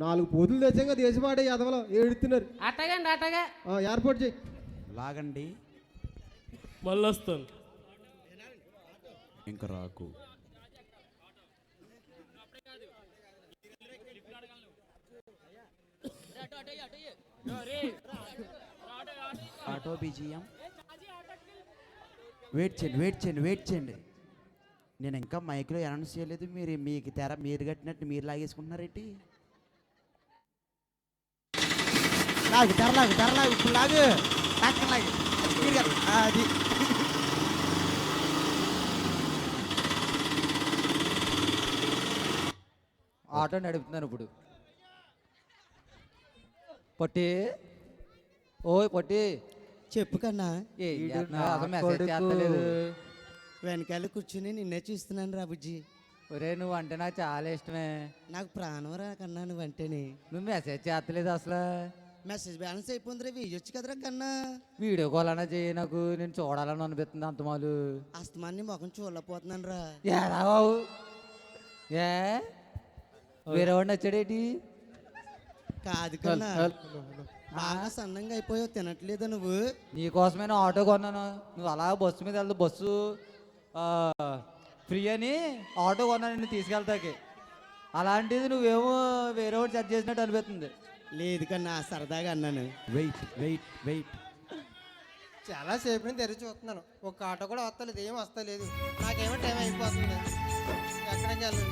4 పోతులు తెచ్చాక దేశపాడే యదవలు ఏడుతున్నారు. అట్టగండి అట్టగా. ఏర్పాటు చేయి. లాగండి. మళ్ళీ వస్తాను. ఇంక రాకు. Auto BGM. వెయిట్ చేయండి. నేను ఇంకా మైక్లో అనౌన్స్ చేయలేదు. మీకు తెర మీరు కట్టినట్టు మీరు లాగేసుకుంటున్నారేంటి? తెరలాగు ఇప్పుడు లాగు. అది ఆటో నడుపుతున్నాను ఇప్పుడు. పొట్టి, ఓయ్ పొట్టి, చెప్పు కన్నా. ఏం చేస్తున్నావు? అసలు మెసేజ్ చేస్తలేదు. వెనకాల కూర్చుని నిన్నే చూస్తున్నాను రా బుజ్జి. ఒరే నువ్వు అంటే నాకు చాలా ఇష్టమే. నాకు ప్రాణం రా కన్నా నువ్వంటేనే. నువ్వు మెసేజ్ చేస్తలేదు అసలు. మెసేజ్ బ్యాలెన్స్ అయిపోయిందిరా వేయొచ్చు కదరా కన్నా. వీడియో కాల్ అన్నా చేయి, నాకు నేను చూడాలని అనిపిస్తుంది అంతమాలు. అస్తమాన్ని మొఖం చూడలేకపోతున్నాను రా. ఏరా బాబు, ఏ వేరే వాడు నచ్చాడేటి? కాదు కన్నా, బాగా సన్నంగా అయిపోయావు, తినట్లేదా నువ్వు? నీకోసమే నేను ఆటో కొన్నాను. నువ్వు అలా బస్సు మీద వెళ్తావు, బస్సు ఫ్రీ అని ఆటో కొన్నాను నిన్ను తీసుకెళ్తాకి. అలాంటిది నువ్వేమో వేరే వాడు సెట్ చేసినట్టు అనిపిస్తుంది. లేదు కన్నా, సరదాగా అన్నాను. Wait wait wait. చాలా సేపు నుంచి తెరిచి చూస్తున్నాను, ఒక ఆటో కూడా వస్తలేదు, ఏం వస్తలేదు. నాకేమో టైం అయిపోతుంది, ఎక్కడికి వెళ్ళాలి?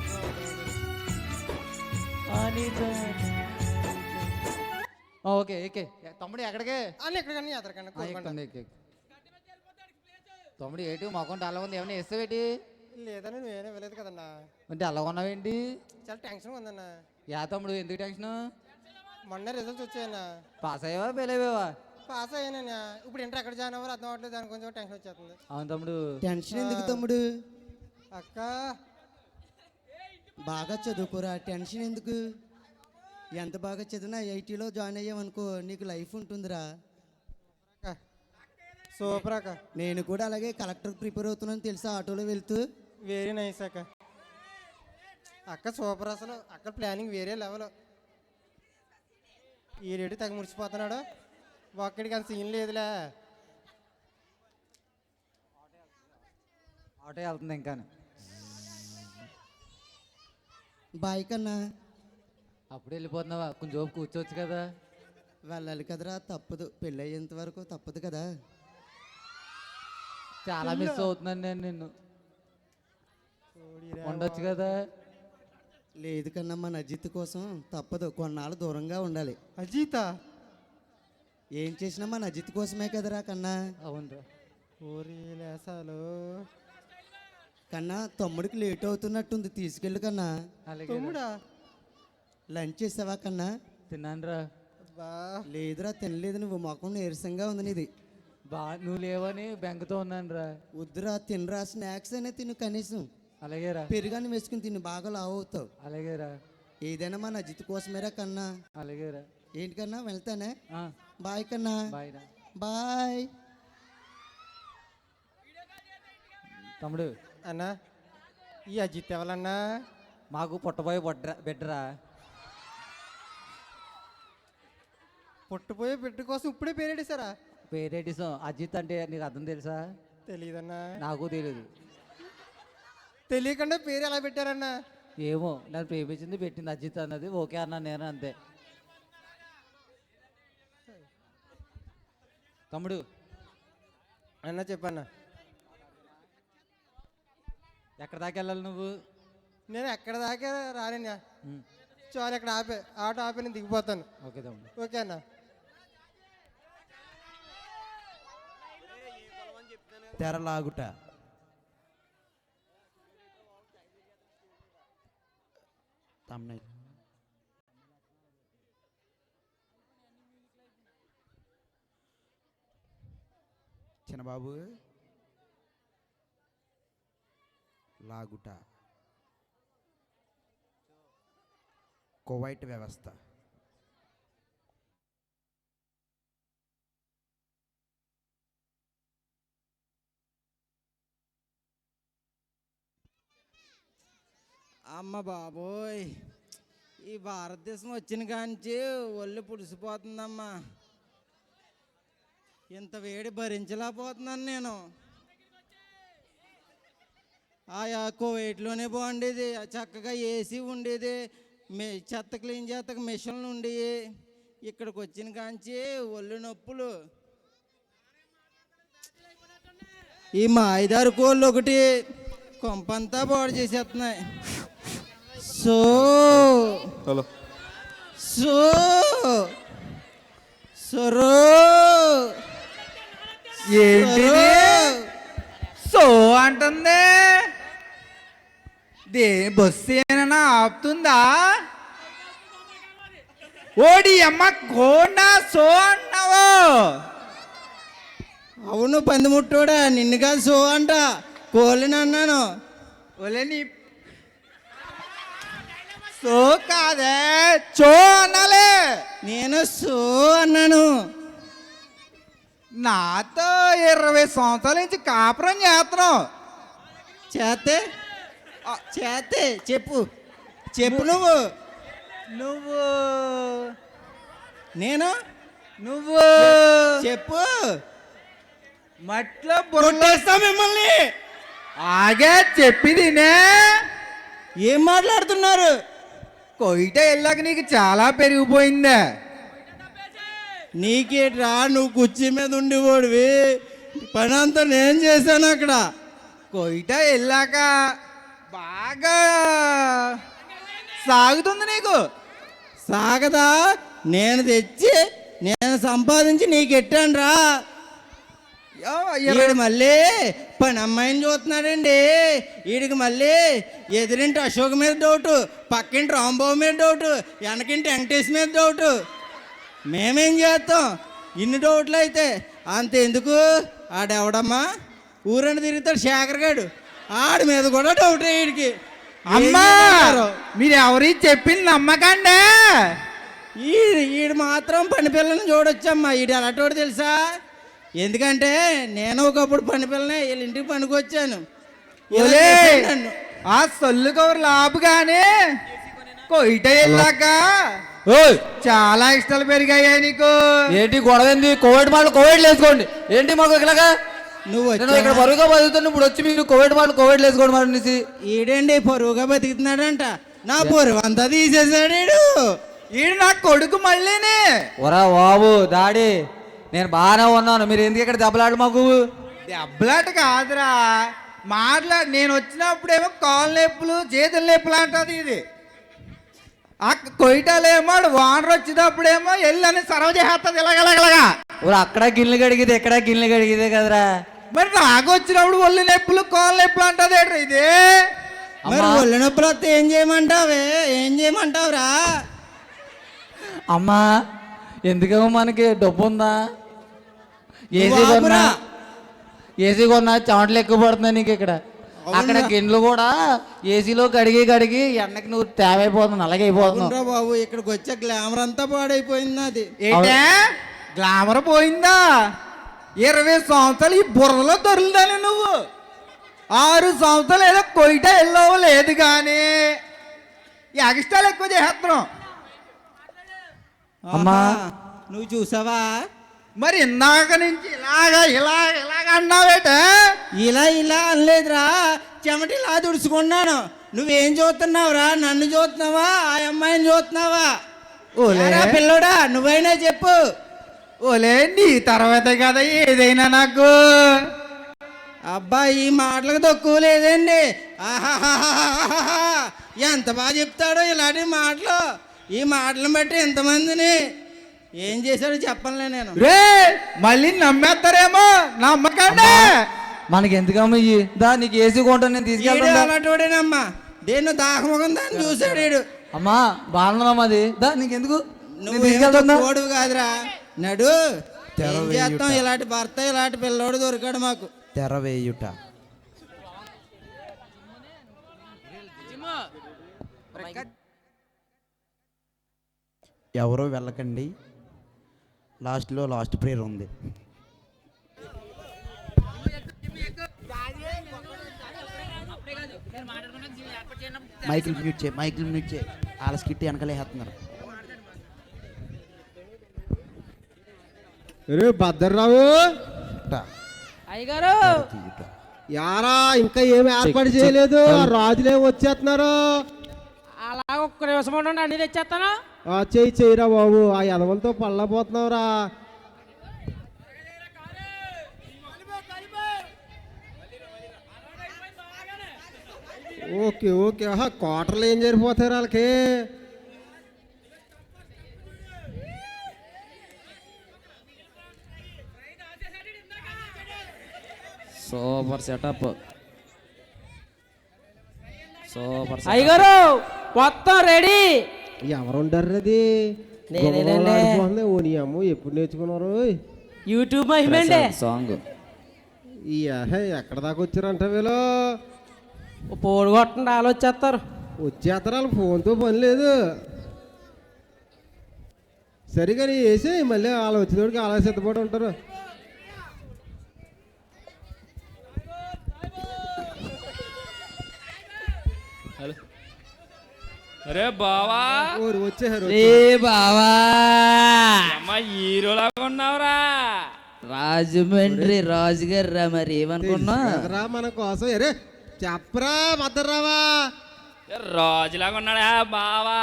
ఓకే ఓకే తమ్ముడు ఎక్కడికే? అని ఎక్కడికన్నా ఎదరికన్నా ఎక్కుతాను, తమ్ముడు ఏంటి మొఖం డల్లా ఉంది, ఏమైనా వేస్తావేటి? లేదని నువ్వేనే వెళ్ళలేదు కదన్నా. అంటే అలా ఉన్నావేంటి? చాలా టెన్షన్ ఉందన్నా. యా తమ్ముడు, ఎందుకు టెన్షన్? మొన్న రిజల్ట్స్ వచ్చాయన్నా. పాస్ అయ్యావా ఫెయిల్ అయ్యావా? పాస్ అయ్యానన్నా. ఇప్పుడు ఇంటర్ ఎక్కడ జాయిన్ అవ్వాలో అర్థం అవ్వట్లేదు, దాని కొంచెం టెన్షన్ వచ్చేస్తుంది. అవును తమ్ముడు. టెన్షన్ ఎందుకు తమ్ముడు? అక్క బాగా చదువుకోరా, టెన్షన్ ఎందుకు? ఎంత బాగా చదివినా ఐఐటీలో జాయిన్ అయ్యావనుకో, నీకు లైఫ్ ఉంటుందిరా. సూపర్ అక్క. నేను కూడా అలాగే కలెక్టర్ ప్రిపేర్ అవుతున్నాను తెలుసా, ఆటోలో వెళ్తూ. వెరీ నైస్ అక్క. అక్క సూపర్, అసలు అక్క ప్లానింగ్ వేరే లెవెల్. ఈ రేటు తగ్గ మురిసిపోతున్నాడు, ఒక్కడికి అంత సీన్ లేదులే. ఆటో వెళ్తుంది ఇంకా. బాయ్ కన్నా. అప్పుడు వెళ్ళిపోతున్నావా? కొంచెం ఓపు కూర్చోవచ్చు కదా. వెళ్ళాలి కదరా, తప్పదు, పెళ్ళి అయ్యేంత వరకు తప్పదు కదా. చాలా మిస్ అవుతున్నాను నేను నిన్ను. ఉండొచ్చు కదా. లేదు కన్నా, మన అజిత్ కోసం తప్పదు, కొన్నాళ్ళు దూరంగా ఉండాలి. అజిత ఏం చేసినా మన అజిత్ కోసమే కదరా కన్నా. అవునరా. ఓరి లేసాలు. కన్నా, తమ్ముడికి లేట్ అవుతున్నట్టుంది, తీసుకెళ్ళు కన్నా. అలాగే తమ్ముడా లంచ్ చేసావా కన్నా? తిన్నానురా. బా లేదురా, తినలేదు, నువ్వు మొఖం నీరసంగా ఉంది నీది. నువ్వు లేవని బెంగతో ఉన్నాను రా. వద్దురా, తినరా, స్నాక్స్ అనే తిను కనీసం. అలాగేరా. పెరుగాని వేసుకుని తిని, బాగా లావు అవుతావు. అలాగేరా. ఏదైనా మన అజిత్ కోసమేరా కన్నా. అలాగేరా. ఏంటి కన్నా, వెళ్తానే. బాయ్ కన్నా. బాయ్ రా. బాయ్ తమ్ముడు. అన్నా, ఈ అజిత్ ఎవరన్నా? మాకు పుట్టబోయే బిడ్డరా. పుట్టపోయే బిడ్డ కోసం ఇప్పుడే పేరేడేశారా? పేరేటిసం అజిత్ అంటే నీకు అర్థం తెలుసా? తెలియదన్నా. నాకు తెలియదు. తెలియకుండా పేరు ఎలా పెట్టారన్నా? ఏమో, నన్ను ప్రేమించింది పెట్టింది అజిత్ అన్నది. ఓకే అన్నా నేను, అంతే. తమ్ముడు అన్నా చెప్పన్నా. ఎక్కడ దాకా వెళ్ళాలి నువ్వు? నేను ఎక్కడ దాకా రాలేనా, చాలు ఇక్కడ ఆపే, ఆటో ఆపే, నేను దిగిపోతాను. ఓకే తమ్ముడు. ఓకే అన్న. తెరలాగుట. తమ్ముడు చిన్నబాబు, లాగుట, కువైట్ వ్యవస్థ. అమ్మ బాబోయ్, ఈ భారతదేశం వచ్చిన కాంచి ఒళ్ళు పుడిసిపోతుందమ్మా. ఇంత వేడి భరించలేకపోతున్నాను నేను. ఆయా కువైట్లోనే బాగుండేది, చక్కగా ఏసీ ఉండేది, చెత్త క్లీన్ చేతకు మిషన్లు ఉండేవి. ఇక్కడికి వచ్చిన కాంచి ఒళ్ళు నొప్పులు. ఈ మాయిదారు కోళ్ళు ఒకటి కొంపంతా పాడు చేసేస్తున్నాయి. సో హలో సో సరో ఏంటి సో అంటుంది? బస్సు ఏమైనా ఆపుతుందా? ఓడి అమ్మ కోనా సో అన్నావు? అవును పందిముట్టోడా, నిన్ను కాదు సో అంట, కోళ్ళని అన్నాను. ఓలేని సో కాదే, చో అనాలే. నేను సో అన్నాను. నాతో 20 సంవత్సరాల నుంచి కాపురం చేస్తున్నావు. చేతే చేతే చెప్పు చెప్పు నువ్వు. నువ్వు నేను నువ్వు చెప్పు. మట్లో కొట్టేస్తా మిమ్మల్ని. ఆగే చెప్పిదినే. ఏం మాట్లాడుతున్నారు? కొయిట వెళ్ళాక నీకు చాలా పెరిగిపోయిందే. నీకేట్రా, నువ్వు కుర్చీ మీద ఉండేవాడివి, పని అంతా నేను చేశాను అక్కడ. కొయిట వెళ్ళాక బాగా సాగుతుంది నీకు. సాగదా? నేను తెచ్చి నేను సంపాదించి నీకు ఎట్టాను రా. ఈడు మళ్ళీ పని అమ్మాయిని చూస్తున్నాడండి. వీడికి మళ్ళీ ఎదురింటి అశోక్ మీద డౌటు, పక్కింటి రాంబాబు మీద డౌటు, వెనకింటి వెంకటేష్ మీద డౌటు. మేమేం చేస్తాం? ఇన్ని డౌట్లు అయితే అంతెందుకు, ఆడెవడమ్మా ఊరని తిరుగుతాడు శేఖర్ గాడు, ఆడి మీద కూడా డౌట్. వీడికి అమ్మా మీరు ఎవరి చెప్పింది నమ్మకండి. ఈడు మాత్రం పని పిల్లని చూడొచ్చమ్మా. ఈడు ఎలాంటి తెలుసా? ఎందుకంటే నేను ఒకప్పుడు పని పిల్లని వీళ్ళ ఇంటికి పనికొచ్చాను. నన్ను ఆ సొల్లు కవర్ లాభ కానీ కొయిట వెళ్ళాక చాలా ఇష్టాలు పెరిగాయా నీకు. ఏంటి గొడవ ఏంది? కోవిడ్ మాటలు కోవిడ్లు వేసుకోండి. ఏంటి మాకు ఇలాగా? నువ్వు ఇక్కడ బరువుగా బతుకుతున్నా ఇప్పుడు వచ్చి మీరు కోవిడ్ మాటలు కోవిడ్లు వేసుకోండి మరి అనేసి. ఈడండి పరువుగా బతుకుతున్నాడంట. నా బరువు అంతా తీసేసాడు ఈడు. ఈడు నా కొడుకు మళ్ళీని. ఒరా బాబు డాడీ, నేను బాగానే ఉన్నాను, మీరు ఎందుకు ఇక్కడ దెబ్బలాడు మాకు? దెబ్బలాట కాదురా, నేను వచ్చినప్పుడేమో కాళ్ళ నొప్పులు చేతుల నొప్పులు అంటది ఇది. ఆ కొయిటాలేమో వానర్ వచ్చేటప్పుడేమో ఎల్లని సర్వ చేస్తుంది ఇలాగలాగలగా. అక్కడ గిన్నెలు కడిగితే ఎక్కడ గిన్నెలు కడిగితే కదరా. మరి నాకు వచ్చినప్పుడు ఒళ్ళు నొప్పులు కాళ్ళ నొప్పులు అంటది ఏంట్రా ఇది. మరి ఒళ్ళు నొప్పులు వస్తే ఏం చేయమంటావే? ఏం చేయమంటావురా? అమ్మా ఎందుకేమో మనకి డబ్బు ఉందా? ఏసీ కొన్నా చెమటలు ఎక్కువ పడుతున్నాయి నీకు ఇక్కడ. అక్కడ గిన్నెలు కూడా ఏసీలో కడిగి కడిగి ఎండకి నువ్వు తేవైపోతుంది, అలాగే అయిపోతున్నావు బాబు. ఇక్కడికి వచ్చే గ్లామర్ అంతా పాడైపోయింది అది. ఏంటే గ్లామర్ పోయిందా? 20 సంవత్సరాలు ఈ బుర్రలో దొరుకుతాను నువ్వు. 6 సంవత్సరాలు ఏదో కొయిట వెళ్ళవు లేదు కానీ ఎగస్ట్రాలు ఎక్కువ చేస్తున్నావు. అమ్మా నువ్వు చూసావా? మరి ఇందాక నుంచి ఇలాగ అన్నావేట. ఇలా అనలేదురా, చెమట ఇలా దుడుచుకున్నాను. నువ్వేం చూస్తున్నావురా? నన్ను చూస్తున్నావా ఆ అమ్మాయిని చూస్తున్నావా? ఓలేరా పిల్లోడా, నువ్వైనా చెప్పు. ఓలే నీ తర్వాత కదా ఏదైనా నాకు. అబ్బా ఈ మాటలకు తక్కువ లేదండి. ఆహాహాహా ఎంత బాగా చెప్తాడో ఇలాంటి మాటలు. ఈ మాటలను బట్టి ఎంతమందిని ఏం చేశాడో చెప్పనులే నేను. రే మళ్ళీ నమ్మేస్తారేమో, నమ్మకండి. మనకి ఎందుకమ్మా ఇయ్యి? దా నీకు ఏసీ కొంటాను, నేను తీసుకెళ్తాను. అలాంటివాడేనమ్మా, దేన్ని దాహముఖం దాన్ని చూశాడు వీడు. అమ్మా బాగున్నామా అది? దా నీకెందుకు, నువ్వు తీసుకెళ్తా కాదురా. నడు ఏం చేస్తాం, ఇలాంటి భర్త ఇలాంటి పిల్లోడు దొరికాడు మాకు. తెరవేయుట. ఎవరో వెళ్ళకండి, లాస్ట్ ప్రేయర్ ఉంది. మైకిల్ మ్యూట్ చేయి. వాళ్ళ స్కిట్ వెనకలే వేస్తున్నారు. భద్రరావు అయ్యగారు యారా ఇంకా ఏమి ఏర్పాటు చేయలేదు? రాజులేం వచ్చేస్తున్నారు. అలా ఒక్క నిమిషం ఉండండి, అన్ని తెచ్చేస్తాను. చేయరా బాబు, ఆ యదవంతో పళ్ళపోతున్నావురా. ఓకే క్వార్టర్లు ఏం జరిపోతారు వాళ్ళకి. Super setup. అయ్యగారు మొత్తం రెడీ. ఎవరు ఉండరు అది? ఓ నీ అమ్మ ఎప్పుడు నేర్చుకున్నారు? యూట్యూబ్ మహిమండి సాంగ్. ఎక్కడ దాకా వచ్చారంట వీళ్ళు? పోడు కొట్టండి, వాళ్ళు వచ్చేస్తారు. వచ్చేస్తారు, వాళ్ళు ఫోన్తో పని లేదు. సరిగా నీ వేసి మళ్ళీ వాళ్ళు వచ్చినోడికి అలా సిద్ధపడి ఉంటారు. అరే బావా ఓరు వచ్చేసారు. రే బావా అమ్మా హీరోలాగా ఉన్నావురా. రాజమండ్రి రాజుగారు రా, మరి ఏమనుకున్నా? రా మన కోసం. అరే చెప్పరా మద్దరావా. రాజులాగా ఉన్నాడా బావా?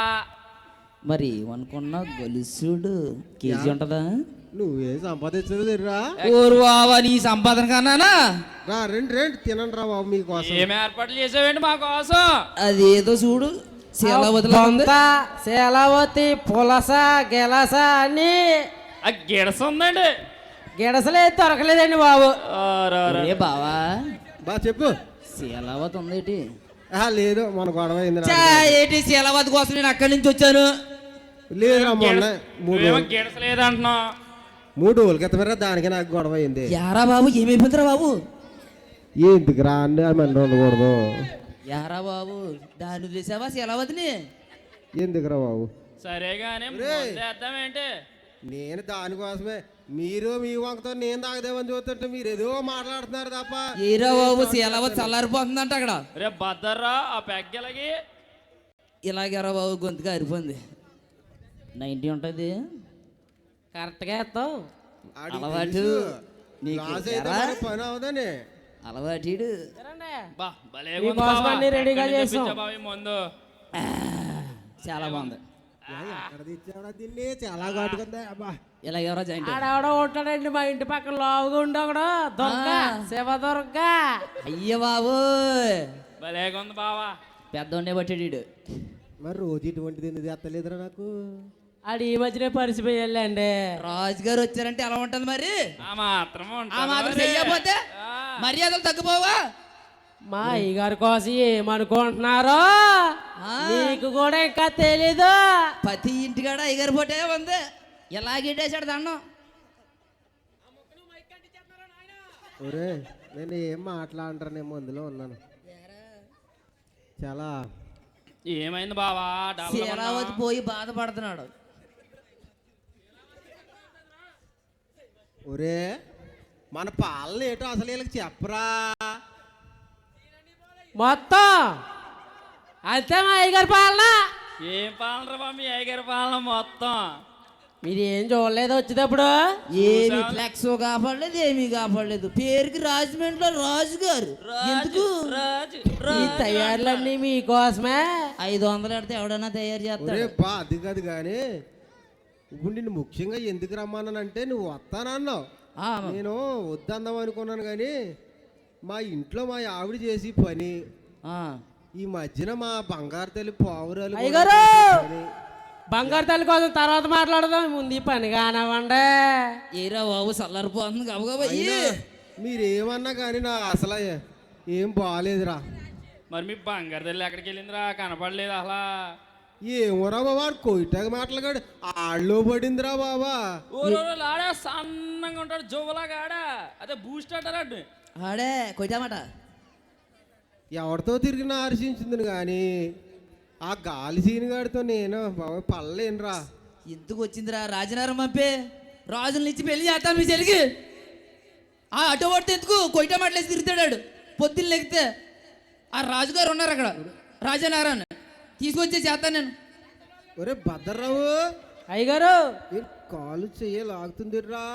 మరి ఏమనుకున్నా? గొలుసుడు కేజీ ఉంటదా? నువ్వేం సంపాదించదు తెర్రా. ఓరు బావా, నీ సంపాదన కన్నానా? రా రెండు రెండు తినండి రా బాబు మీకోసం. ఏం ఏర్పాట్లు చేసావేంటి మా కోసం? అదేదో చూడు, శీలావతిలా ఉంది. శీలావతి పులస గెలస అని ఆ గిడస ఉందండి. గిడసలే దొరకలేదండి బాబు. రే బావా, బా చెప్పు. శీలావతి ఉందేటి? లేదు మన గొడవ అయింది. ఏటి శీలావతి కోసం నేను అక్కడి నుంచి వచ్చాను. లేదురా మొన్న గిడస లేదంటున్నావు. 3 రోజుల క్రితమేరా దానికి నాకు గొడవ అయింది. యారా బాబు, ఏమైపోతుందిరా బాబు? ఎందుకు రా అండి మన ఉండకూడదు. యారా బాబు, దాన్ని వదిలేసావా శీలావతిని? ఎందుకురా బాబు? సరే గానీ ఏంటి? నేను దానికోసమే మీరు మీ వంకతో నేను తాగదేమని చూస్తుంటే మీరు ఏదో మాట్లాడుతున్నారు తప్ప. ఏరా బాబు, శీలావతి చల్లారిపోతుందంట అక్కడ. రే బద్దర్రా ఆ పెగ్గలకి. ఇలాగేరా బాబు, గొంతుగా అరిపోయింది. 90 ఉంటుంది కరెక్ట్గా వేస్తావు. అలవాటు నీకు ఎరా? పని అవదని అలవాటు. బా భలే మీకోసం అన్ని రెడీగా చేసాం. ముందు చాలా బాగుంది. ఎక్కడ తెచ్చాడా దీన్ని? చాలా ఘాటుకుందా అబ్బా. ఇలా ఎవరో జాయింట్ ఆడెవడో ఉంటాడండి మా ఇంటి పక్కన లావుగా ఉండి ఒకడు దొంగ శివదుర్గ. అయ్య బాబు, భలే ఉంది బావా. పెద్దోండే పట్టాడు. మరి రోజు ఇటువంటిది ఎందుకు తెత్తలేదురా నాకు? ఆడు ఈ మధ్యనే పరిచిపోయాళ్ళండి. రాజుగారు వచ్చారంటే ఎలా ఉంటుంది మరి? ఆ మాత్రం ఆ మాత్రం చెయ్యకపోతే మర్యాదలు తగ్గిపోవా? మా అయ్యగారి కోసం ఏమనుకుంటున్నారో నీకు కూడా ఇంకా తెలీదు. ప్రతి ఇంటికాడ అయ్యగారు పోటే ఉంది. ఎలాగేటేశాడు దండం. ఒరే నేను ఏం మాట్లాడరా, నేను మందులో ఉన్నాను. చాలా ఏమైంది బావా? శీలావతి పోయి బాధపడుతున్నాడు. ఒరే మన పాలన ఏటో అసలు వీళ్ళకి చెప్పరా. మొత్తం అంతే మా అయ్యగారి పాలన. ఏం పాలన బా మీ అయ్యగారి పాలన మొత్తం? మీరు ఏం చూడలేదు వచ్చేటప్పుడు? ఏమి ఫ్లెక్స్ కాపాడలేదు, ఏమీ కాపాడలేదు. పేరుకి రాజమండ్రిలో రాజుగారు. ఎందుకు ఈ తయారులన్నీ మీకోసమే. 500 ఎడితే ఎవడన్నా తయారు చేస్తాడు. ఒరే బా అది కాదు కానీ ఇప్పుడు నిన్ను ముఖ్యంగా ఎందుకు రమ్మన్నానంటే నువ్వు వస్తానన్నావు. నేను వద్దందాం అనుకున్నాను కానీ మా ఇంట్లో మా ఆవిడ చేసి పని ఈ మధ్యన మా బంగారు తల్లి పావురాలు అయ్యగారు బంగారు తల్లి కోసం తర్వాత మాట్లాడదాం, ముందు ఈ పని కానివ్వండి. ఏరా బాబు చల్లారిపోతుంది గబగబా. మీరేమన్నా కానీ నా అసలు ఏం బాగాలేదురా. మరి మీ బంగారు తల్లి ఎక్కడికి వెళ్ళిందిరా? కనపడలేదు అసలు. ఏమోరా బాబా కొయిటాగా మాటలుగాడు ఆళ్ళలో పడిందిరా బాబా. ఆడా సన్నంగా ఉంటాడు జోవలాగా. ఆడా అదే బూస్ట్ అంటారా? ఆడే కొట్టామట. ఎవరితో తిరిగినా హర్షించింది కానీ ఆ గాలి సీనుగాడితో నేను బాబా పడలేనురా. ఎందుకు వచ్చిందిరా రాజనగరం పంపే? రాజుల నుంచి పెళ్లి చేస్తాను మీ చెల్లికి. ఆ అటో పడితే ఎందుకు కొయిటా మాటలేసి తిరుగుతాడు పొద్దున్న లెగితే. ఆ రాజుగారు ఉన్నారు అక్కడ రాజనగరాన్ని తీసుకొచ్చే చేస్తాను నేను. ఒరే భద్రరావు అయ్యగారు కాలు చెయ్యలాగుతుందిరా.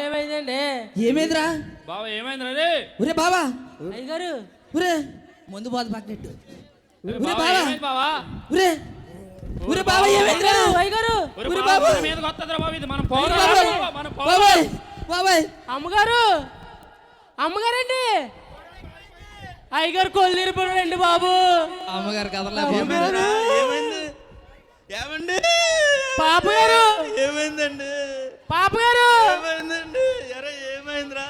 ఏమైందండి? ఏమైందిరా బాబా? ఏమైందిరా రే? ఒరే బాబా, అయ్యగారు ఒరే ముందు బాధ పక్కనట్టు. బావా ఒరే ఒరే బాబా, ఏమైందిరా? అయ్యగారు మీదకి వస్తుందిరా బాబు. ఇది మనం బాబాయ్ బాబాయ్. అమ్మగారు అమ్మగారండి. అయ్యగారు కొలు తీరిపోయారండి బాబు. అమ్మగారు కదలా ఏమండి? పాప గారు ఏమైందండి? పాప గారు ఏమైందండి? ఎరా ఏమైందిరా?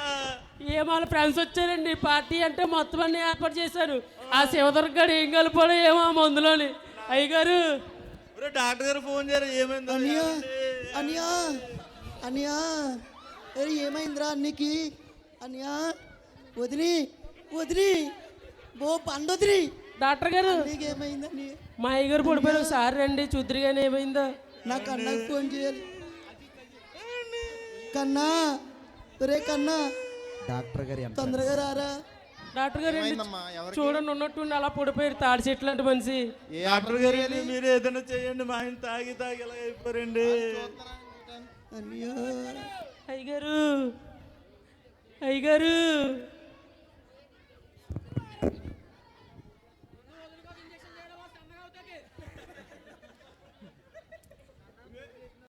ఏమాల ఫ్రెండ్స్ వచ్చారండి. పార్టీ అంటే మొత్తం అన్ని ఏర్పాటు చేశారు. ఆ శివదుర్గడు ఏం కలిపాడు ఏమో ఆ మందులోని. అయ్యగారు డాక్టర్ గారు ఫోన్ చేయరు. ఏమైంది? అనియా అనియా ఏమైందిరా అన్నికి? అనియా వదిలి వదిలి బో పండొదిలి. డాక్టర్ గారు ఏమైందని మా అయ్యగారు పడిపోయారు. ఒకసారి రండి చూద్దరు కానీ ఏమైందో. నా కన్నాకు ఫోన్ చేయాలి. కన్నా, రే కన్నా, డాక్టర్ గారు ఎంత తొందరగా రారా. డాక్టర్ గారు చూడండి ఉన్నట్టుండి అలా పడిపోయారు తాడి చెట్లు లాంటి మనిషి. డాక్టర్ గారు మీరు ఏదైనా చేయండి, మా ఆయన తాగి తాగి ఇలా అయిపోరండి. అయ్యో అయ్యగారు అయ్యగారు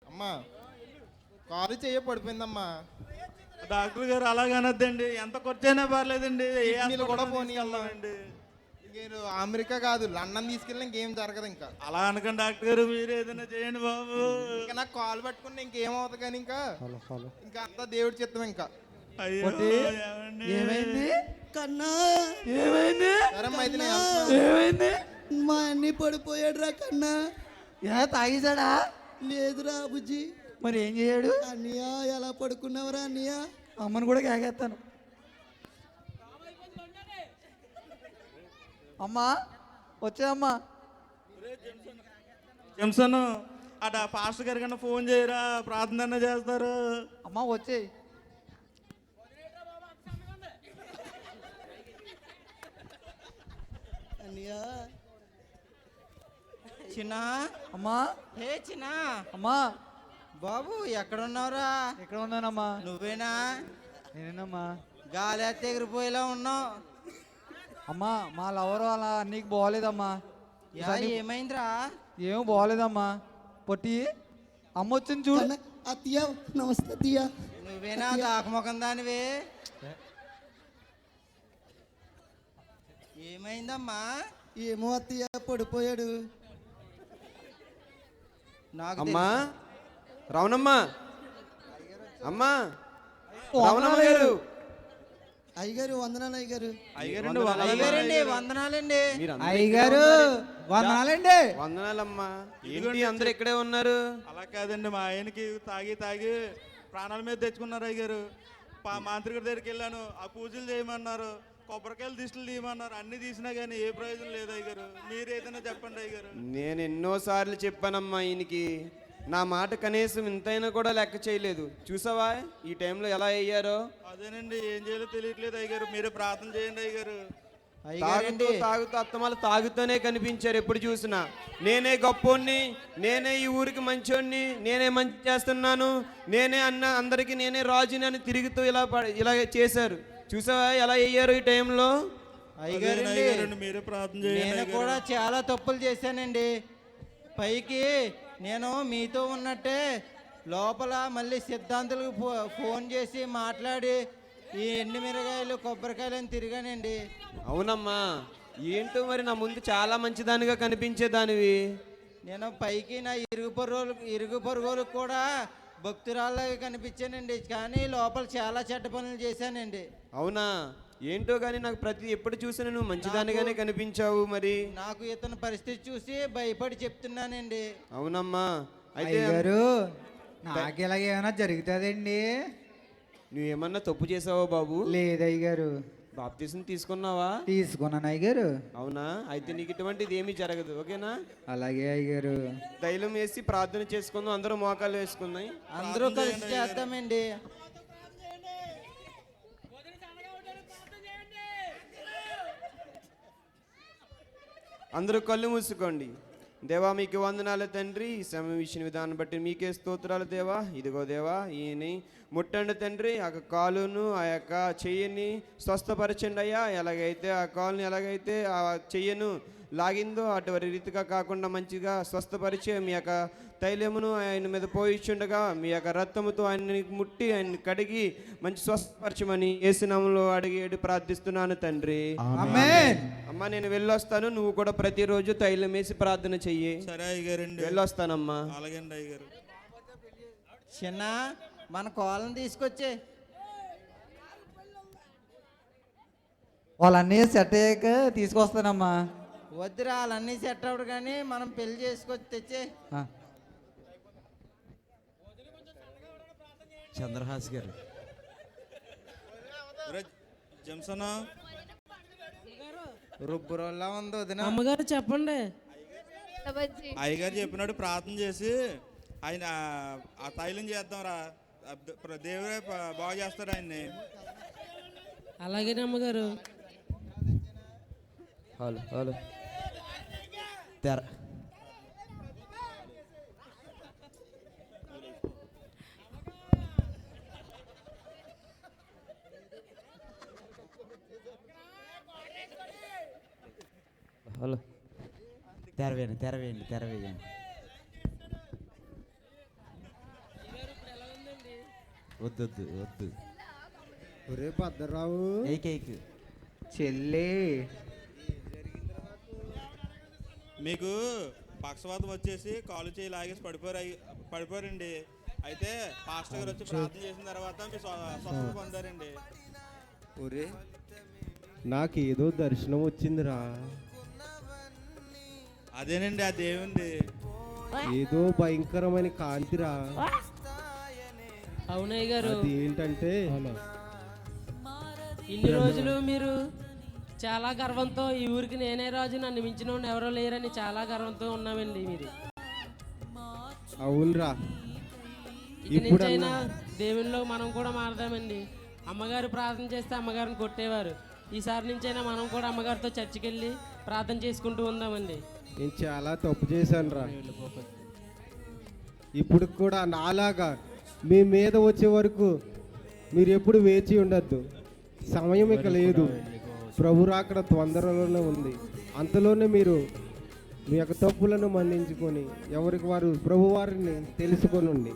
అమ్మా, కాలు చెయ్య పడిపోయిందమ్మా. డాక్టర్ గారు అలాగనొద్దండి, ఎంత ఖర్చైనా పర్లేదండి. ఏ కిడ్నీలు కూడా హాస్పిటల్ పోనీ తీసుకెళ్దామండి. మీరు అమెరికా కాదు లండన్ తీసుకెళ్ళి ఇంకేం జరగదు. ఇంకా అలా అనకండి డాక్టర్ గారు, మీరు ఏదైనా చేయండి బాబు. ఇంకా నాకు కాలు పట్టుకుని ఇంకేమవుతుంది కానీ ఇంకా ఇంకా అంతా దేవుడి చిత్తం. ఇంకా అయ్యో ఏమండి? ఏమైంది కన్నా, ఏమైంది సరేమ్మా, అయితే నేను ఏమైంది వెళ్తున్నాను. మా అన్ని పడిపోయాడు రా కన్నా. తాగేశాడా? లేదురా బుజ్జి. మరి ఏం చేయడు? అన్నయ్య ఎలా పడుకున్నావురా అన్నయ్య? అమ్మని కూడా కేకేస్తాను. అమ్మా వచ్చాయమ్మా. జంసన్ అట పాస్టర్ గారి కన్నా ఫోన్ చేయరా, ప్రార్థన చేస్తారు. అమ్మా వచ్చేయి. అన్నయ్య చిన్న. అమ్మా హే చిన్న. అమ్మా బాబు ఎక్కడున్నావురా? ఎక్కడ ఉన్నానమ్మా? నువ్వేనా? నేనేనమ్మా. గాలి ఎత్తే ఎగిరిపోయేలా ఉన్నావు. అమ్మా మా లవరు అలా నీకు బాగోలేదమ్మా. ఏమైందిరా? ఏం బాగోలేదమ్మా. పొట్టి అమ్మ వచ్చింది చూడు. అత్తయ్య నమస్తే అత్తయ్య. నువ్వేనా దాకముఖం దానివే? ఏమైందమ్మా? ఏమో అత్తయ్య పడిపోయాడు. నాకు అమ్మా రావణమ్మ, అమ్మా రావణమ్మ గారు. అయ్యగారు వందనాలు అయ్యగారు. అయ్యారండి అయ్యగారండి వందనాలండి. అయ్యగారు వందనాలండి. వందనాలమ్మా. ఏంటి అందరు ఇక్కడే ఉన్నారు? అలా కాదండి, మా ఆయనకి తాగి తాగి ప్రాణాల మీద తెచ్చుకున్నారు అయ్యారు. మాంత్రికుడి దగ్గరికి వెళ్ళాను, ఆ పూజలు చేయమన్నారు, కొబ్బరికాయలు దిష్టిలు తీయమన్నారు. అన్ని తీసినా కానీ ఏ ప్రయోజనం లేదు అయ్యారు. మీరు ఏదైనా చెప్పండి అయ్యారు. నేను ఎన్నోసార్లు చెప్పానమ్మా ఈయనకి, నా మాట కనీసం ఇంతైనా కూడా లెక్క చేయలేదు. చూసావా ఈ టైంలో ఎలా అయ్యారో? అదేనండి, ఏం చేయాలో తెలియట్లేదు అయ్యారు. మీరు ప్రార్థన చేయండి అయ్యారు. తాగుతూ తాగుతూ అత్తమాలు తాగుతూనే కనిపించారు ఎప్పుడు చూసినా. నేనే గొప్పోడిని, నేనే ఈ ఊరికి మంచోడిని, నేనే మంచి చేస్తున్నాను, నేనే అందరికి నేనే రాజుని అని తిరుగుతూ ఇలా చేశారు. చూసావా ఎలా అయ్యారు ఈ టైంలో? అయ్యగారండి మీరే ప్రార్థన చేయండి. నేను కూడా చాలా తప్పులు చేశానండి. పైకి నేను మీతో ఉన్నట్టే లోపల మళ్ళీ సిద్ధాంతులకు ఫోన్ చేసి మాట్లాడి ఈ ఎండు మిరగాయలు కొబ్బరికాయలు అని తిరిగానండి. అవునమ్మా, ఏంటో మరి నా ముందు చాలా మంచిదానిగా కనిపించేదానివి. నేను పైకి నా ఇరుగు పొరుగులకు కూడా భక్తురాల్లాగా కనిపించానండి, కానీ లోపల చాలా చెడ్డ పనులు చేశానండి. అవునా? ఏంటో కానీ నాకు ఎప్పుడు చూసినా నువ్వు మంచిదానిగానే కనిపించావు. మరి నాకు ఇతని పరిస్థితి చూసి భయపడి చెప్తున్నానండి. అవునమ్మా. అయితే అయ్యగారు నాకు ఇలాగ ఏమైనా జరుగుతుందండి? నువ్వేమన్నా తప్పు చేసావా బాబు? లేదయ్యగారు. బాప్తీసం తీసుకున్నావా? తీసుకున్నాను అయ్యగారు. అవునా? అయితే నీకు ఇటువంటిది ఏమీ జరగదు, ఓకేనా? అలాగే అయ్యగారు. తైలం వేసి ప్రార్థన చేసుకుందాం, అందరూ మోకాలు వేసుకున్నాయి. అందరూ కలిసి చేద్దామండి. అందరూ కళ్ళు మూసుకోండి. దేవా మీకు వందనాలు తండ్రి, ఈ సమయం ఇచ్చిన విధానం బట్టి మీకే స్తోత్రాలు దేవా. ఇదిగో దేవా ఈయన్ని ముట్టండి తండ్రి, ఆ కాలును ఆ యొక్క చెయ్యిని స్వస్థపరచండి అయ్యా. ఎలాగైతే ఆ కాలుని ఎలాగైతే ఆ చెయ్యను లాగిందో అటువంటి రీతిగా కాకుండా మంచిగా స్వస్థపరిచే మీ యొక్క తైలమును ఆయన మీద పోయిచుండగా మీ యొక్క రక్తముతో ఆయన్ని ముట్టి ఆయన్ని కడిగి మంచి స్వస్థపరచమని యేసునామములో అడిగి ప్రార్థిస్తున్నాను తండ్రి. ఆమేన్. అమ్మా నేను వెళ్ళొస్తాను, నువ్వు కూడా ప్రతిరోజు తైలం వేసి ప్రార్థన చెయ్యి. సరే అయ్యారండి, వెళ్ళొస్తానమ్మా. అలాగండి అయ్యారు. చిన్న మన కోళ్ళని తీసుకొచ్చే. వాళ్ళన్నీ సెట్ అయ్యాక తీసుకొస్తానమ్మా. వద్దురా వాళ్ళన్నీ సెట్ అవ్వడు, కానీ మనం పెళ్లి చేసుకొచ్చి తెచ్చే. చంద్రహాస్ గారు జంసన్ రుబ్బురోల్లా ఉంది వదిన. అమ్మగారు చెప్పండి. అయ్యగారు చెప్పినట్టు ప్రార్థన చేసి ఆయన ఆ తైలం చేద్దాం రా, దేవుడే బాగు చేస్తాడు ఆయన్ని. అలాగేనే అమ్మగారు. హలో హలో తెర హలో తెరవేయండి వద్దు ఒరే భద్రరావు, ఏకేక్ చెల్లి మీకు పక్షవాతం వచ్చేసి కాలు చేయి లాగేసి పడిపోయారండి. అయితే పాస్టర్ గారు వచ్చి ప్రార్థన చేసిన తర్వాత మీరు స్వస్థత పొందారండి. ఒరే నాకేదో దర్శనం వచ్చిందిరా. అదేనండి ఆ దేవుంది. ఏదో భయంకరమైన కాంతిరా. అవునయ్య గారు. అది ఏంటంటే ఇన్ని రోజులు మీరు చాలా గర్వంతో ఈ ఊరికి నేనే రాజు, నన్ను మించిన వాడు ఎవరో లేరని చాలా గర్వంతో ఉన్నామండి. మీరు అవునరా, ఇక నుంచైనా దేవునిలో మనం కూడా మారదామండి. అమ్మగారు ప్రార్థన చేస్తే అమ్మగారిని కొట్టేవారు. ఈసారి నుంచైనా మనం కూడా అమ్మగారితో చర్చికి వెళ్ళి ప్రార్థన చేసుకుంటూ ఉందామండి. నేను చాలా తప్పు చేశాను రా. ఇప్పుడు కూడా నాలాగా మీ మీద వచ్చే వరకు మీరు ఎప్పుడు వేచి ఉండద్దు. సమయం ఇక లేదు. ప్రభు రాకడ తొందరలోనే ఉంది. అంతలోనే మీరు మీ యొక్క తప్పులను మన్నించుకొని ఎవరికి వారు ప్రభు వారిని తెలుసుకొనండి.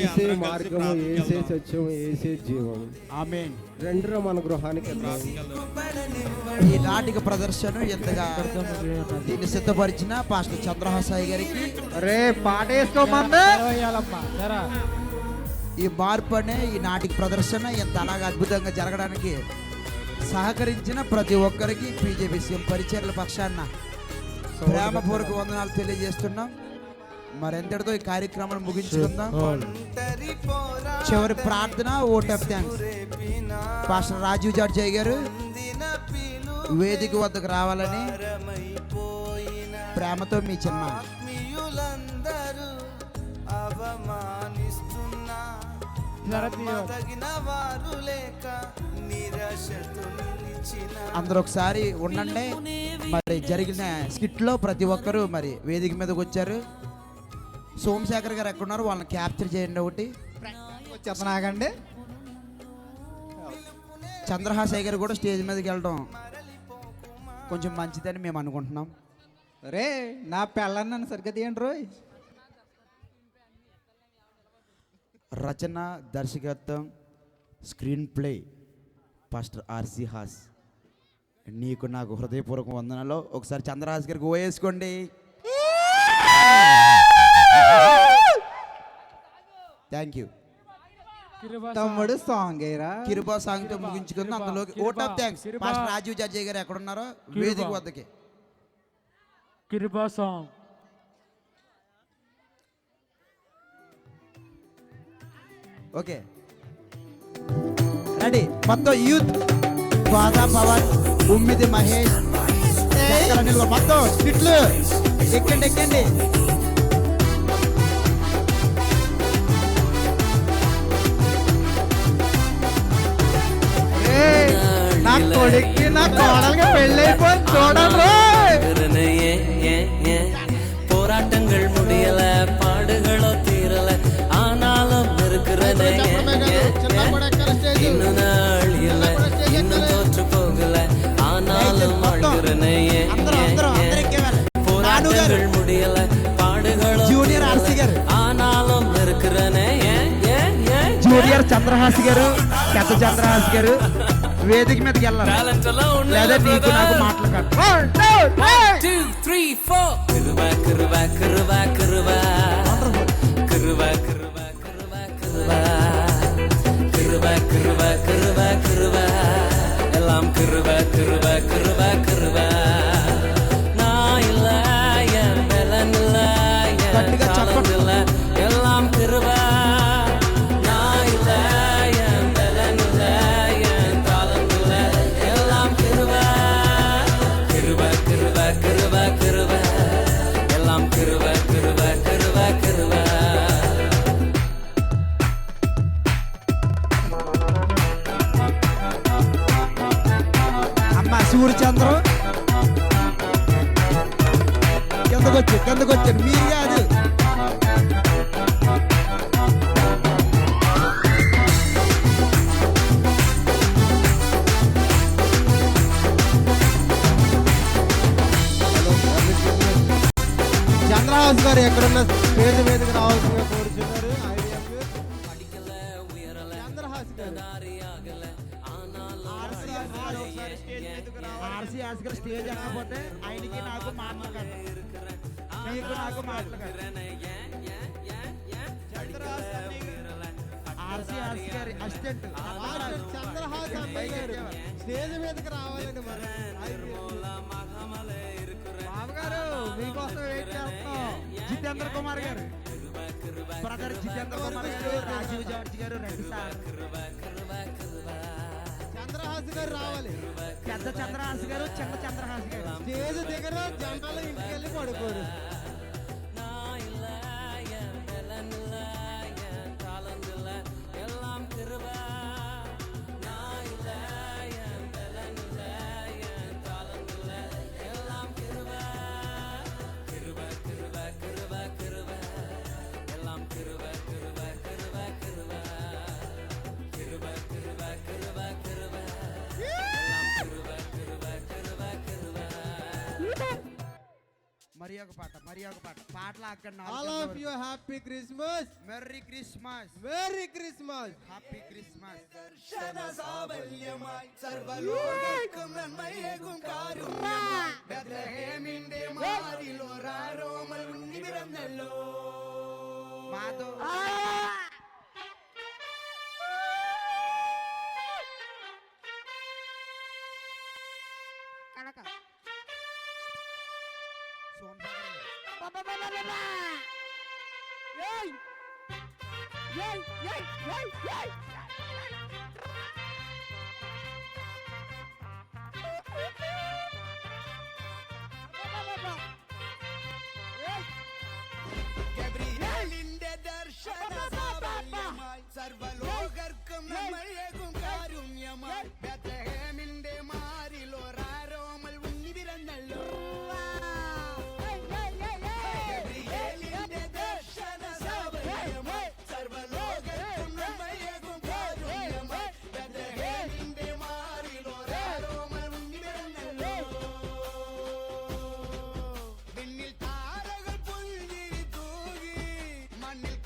ఏసే మార్గము, ఏసే సత్యము, ఏసే జీవము. ఆమేన్. రెండురా మన గృహానికి వెళ్దాం. ఈ నాటిక ప్రదర్శన ఎంతగా దీన్ని సిద్ధపరిచిన పాస్టర్ చంద్రహాసాయి గారికి రే పాట వేసుకోమన్నా ఈ మార్పు అనే ఈ నాటిక ప్రదర్శన ఎంత అలాగా అద్భుతంగా జరగడానికి సహకరించిన ప్రతి ఒక్కరికి పీజేబీసీఎం పరిచర్ల పక్షాన ప్రేమపూర్వక వందనాలు తెలియజేస్తున్నాం. మరెంతటితో ఈ కార్యక్రమాన్ని ముగించుకుందాం. చివరి ప్రార్థన, vote of thanks. Pastor Rajeev Jarjayya గారు వేదిక వద్దకు రావాలని ప్రేమతో మీ చిన్న. అందరూ ఒకసారి ఉండండి. మరి జరిగిన స్కిట్లో ప్రతి ఒక్కరూ మరి వేదిక మీదకి వచ్చారు. సోమశేఖర్ గారు ఎక్కడున్నారు, వాళ్ళని క్యాప్చర్ చేయండి. ఒకటి చెప్పనాగండి. చంద్రహాసాయి గారు కూడా స్టేజ్ మీదకి వెళ్ళడం కొంచెం మంచిదని మేము అనుకుంటున్నాం. రే నా పెళ్ళని నన్ను సరిగ్గా తీయండి రోయ్. రచన, దర్శకత్వం, స్క్రీన్ ప్లే పాస్టర్ ఆర్సి హాస్. నీకు నాకు హృదయపూర్వక వందనలో. ఒకసారి చంద్రహాస్ గారికి ఓయేసుకోండి. Thank you. తమ్ముడు సాంగ్ కిరుబా సాంగ్ తో ముగించుకుంది. అందులో vote of thanks pastor Rajeev Jarjayya గారు ఎక్కడున్నారో వేదిక వద్దకి. కిరుబా సాంగ్. Okay ready. మొత్తం యూత్, బాదా పవన్, ఉమ్మిది మహేష్, మొత్తం స్కిట్లు ఎక్కండి. నా కొడుక్కి నా కోడలుగా పెళ్ళైపోయి చూడండి. போராட்டங்கள் முடியல, பாடுகளோ தீரல, ஆனாலும் இருக்கிறதே இன்னும் நாள் இல்ல, இன்னும் தோற்று போகல, ஆனாலும் வாழ்கிறனே. போராட்டங்கள் முடியல, பாடுகளோ ஆனாலும் இருக்கிறனே. జూనియర్ చంద్రహాస్ గారు, పెద్ద చంద్రహాస్ గారు వేదిక మీదకి వెళ్ళాలి. లేదా నీకు నాకు మాట్లాడతారు. 2 3 4 కరువా కరువా కరువా కరువా కరువా కరువా కరువా కరువా కరువా కరువా కరువా எல்லாம் கருவா கருவா கருவா கருவா நான் இல்ல என் பலன் இல்ல என் காலம் இல்ல எல்லாம் கருவா நான் இல்ல என் பலன் இல்ல என் காலம் இல்ல எல்லாம் கருவா கருவா கருவா கருவா கருவா எல்லாம் கருவா கருவா கருவா సూర్యచంద్రం కిందకు వచ్చారు మీరు కాదు. చంద్రహాస్ గారు ఎక్కడున్న స్టేజ్ మీదకి రావాల్సిందిగా కోరుచున్నారు. చంద్రహాస్ గారు ఆర్సీ గారు స్టేజ్ ఎక్కకపోతే ఆయనకి నాకు మాటలు కాదు, మీకు నాకు మాటలు కాదు. ఆర్సీ గారి అసిస్టెంట్ చంద్రహాస్ అన్నయ్య గారు స్టేజ్ మీదకి రావాలండి. మరి బాబు గారు మీకోసం వెయిట్ చేస్తున్నాం. జితేంద్ర కుమార్ గారు, బ్రదర్ జితేంద్ర కుమార్ గారు, రాజీవ్ జార్జ్ గారు రండి సార్. చంద్రహాస్ గారు రావాలి. పెద్ద చంద్రహాస్ గారు, చిన్న చంద్రహాస్ గారు. స్టేజ్ దగ్గర జనాలు ఇంటికి వెళ్ళి పడుకోరు. మరి ఒక పాట పాటలు అక్కడ all of you happy Christmas. Merry Christmas, merry Christmas, happy Christmas. మాతో സർവലോകർക്കും നന്മയേകും കാരുണ്യമായി ബേത്ലഹേമിന്റെ മാറിലോ റാരോമൽ ഉണ്ണി പിറന്നല്ലോ. ഗബ്രിയേലിന്റെ ദർശന സാവല്യമായി സർവലോകർക്കും നന്മയേകും കാരുണ്യമായി ബേത്ലഹേമിന്റെ മാറിലോ റാരോമൽ ഉണ്ണി പിറന്നല്ലോ. വിണ്ണിൽ താരകൾ പുഞ്ചിരി തൂകി മണ്ണിൽ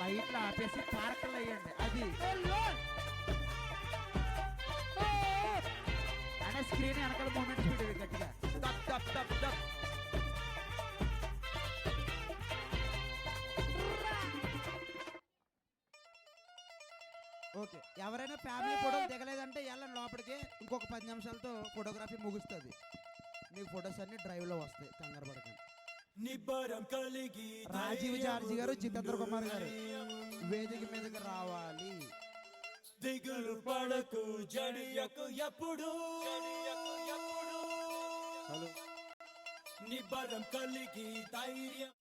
లైట్లు ఆపేసి పార్కలు వేయండి. అది అనే స్క్రీన్ వెనకాల మూమెంట్ చూడేది గట్టిగా. టప్ టప్ టప్ టప్. ఓకే, ఎవరైనా ఫ్యామిలీ ఫోటోలు దిగలేదంటే వెళ్ళండి లోపలికి. ఇంకొక 10 నిమిషాలతో ఫోటోగ్రఫీ ముగుస్తుంది. మీకు ఫొటోస్ అన్ని డ్రైవ్లో వస్తాయి, కంగారు పడకండి. రాజీవ్ జార్జి గారు, జితేంద్ర కుమార్ గారు వేదిక మీదకి రావాలి. దిగులు పడకు జడియకు ఎప్పుడు నిబ్బరం కలిగి ధైర్యం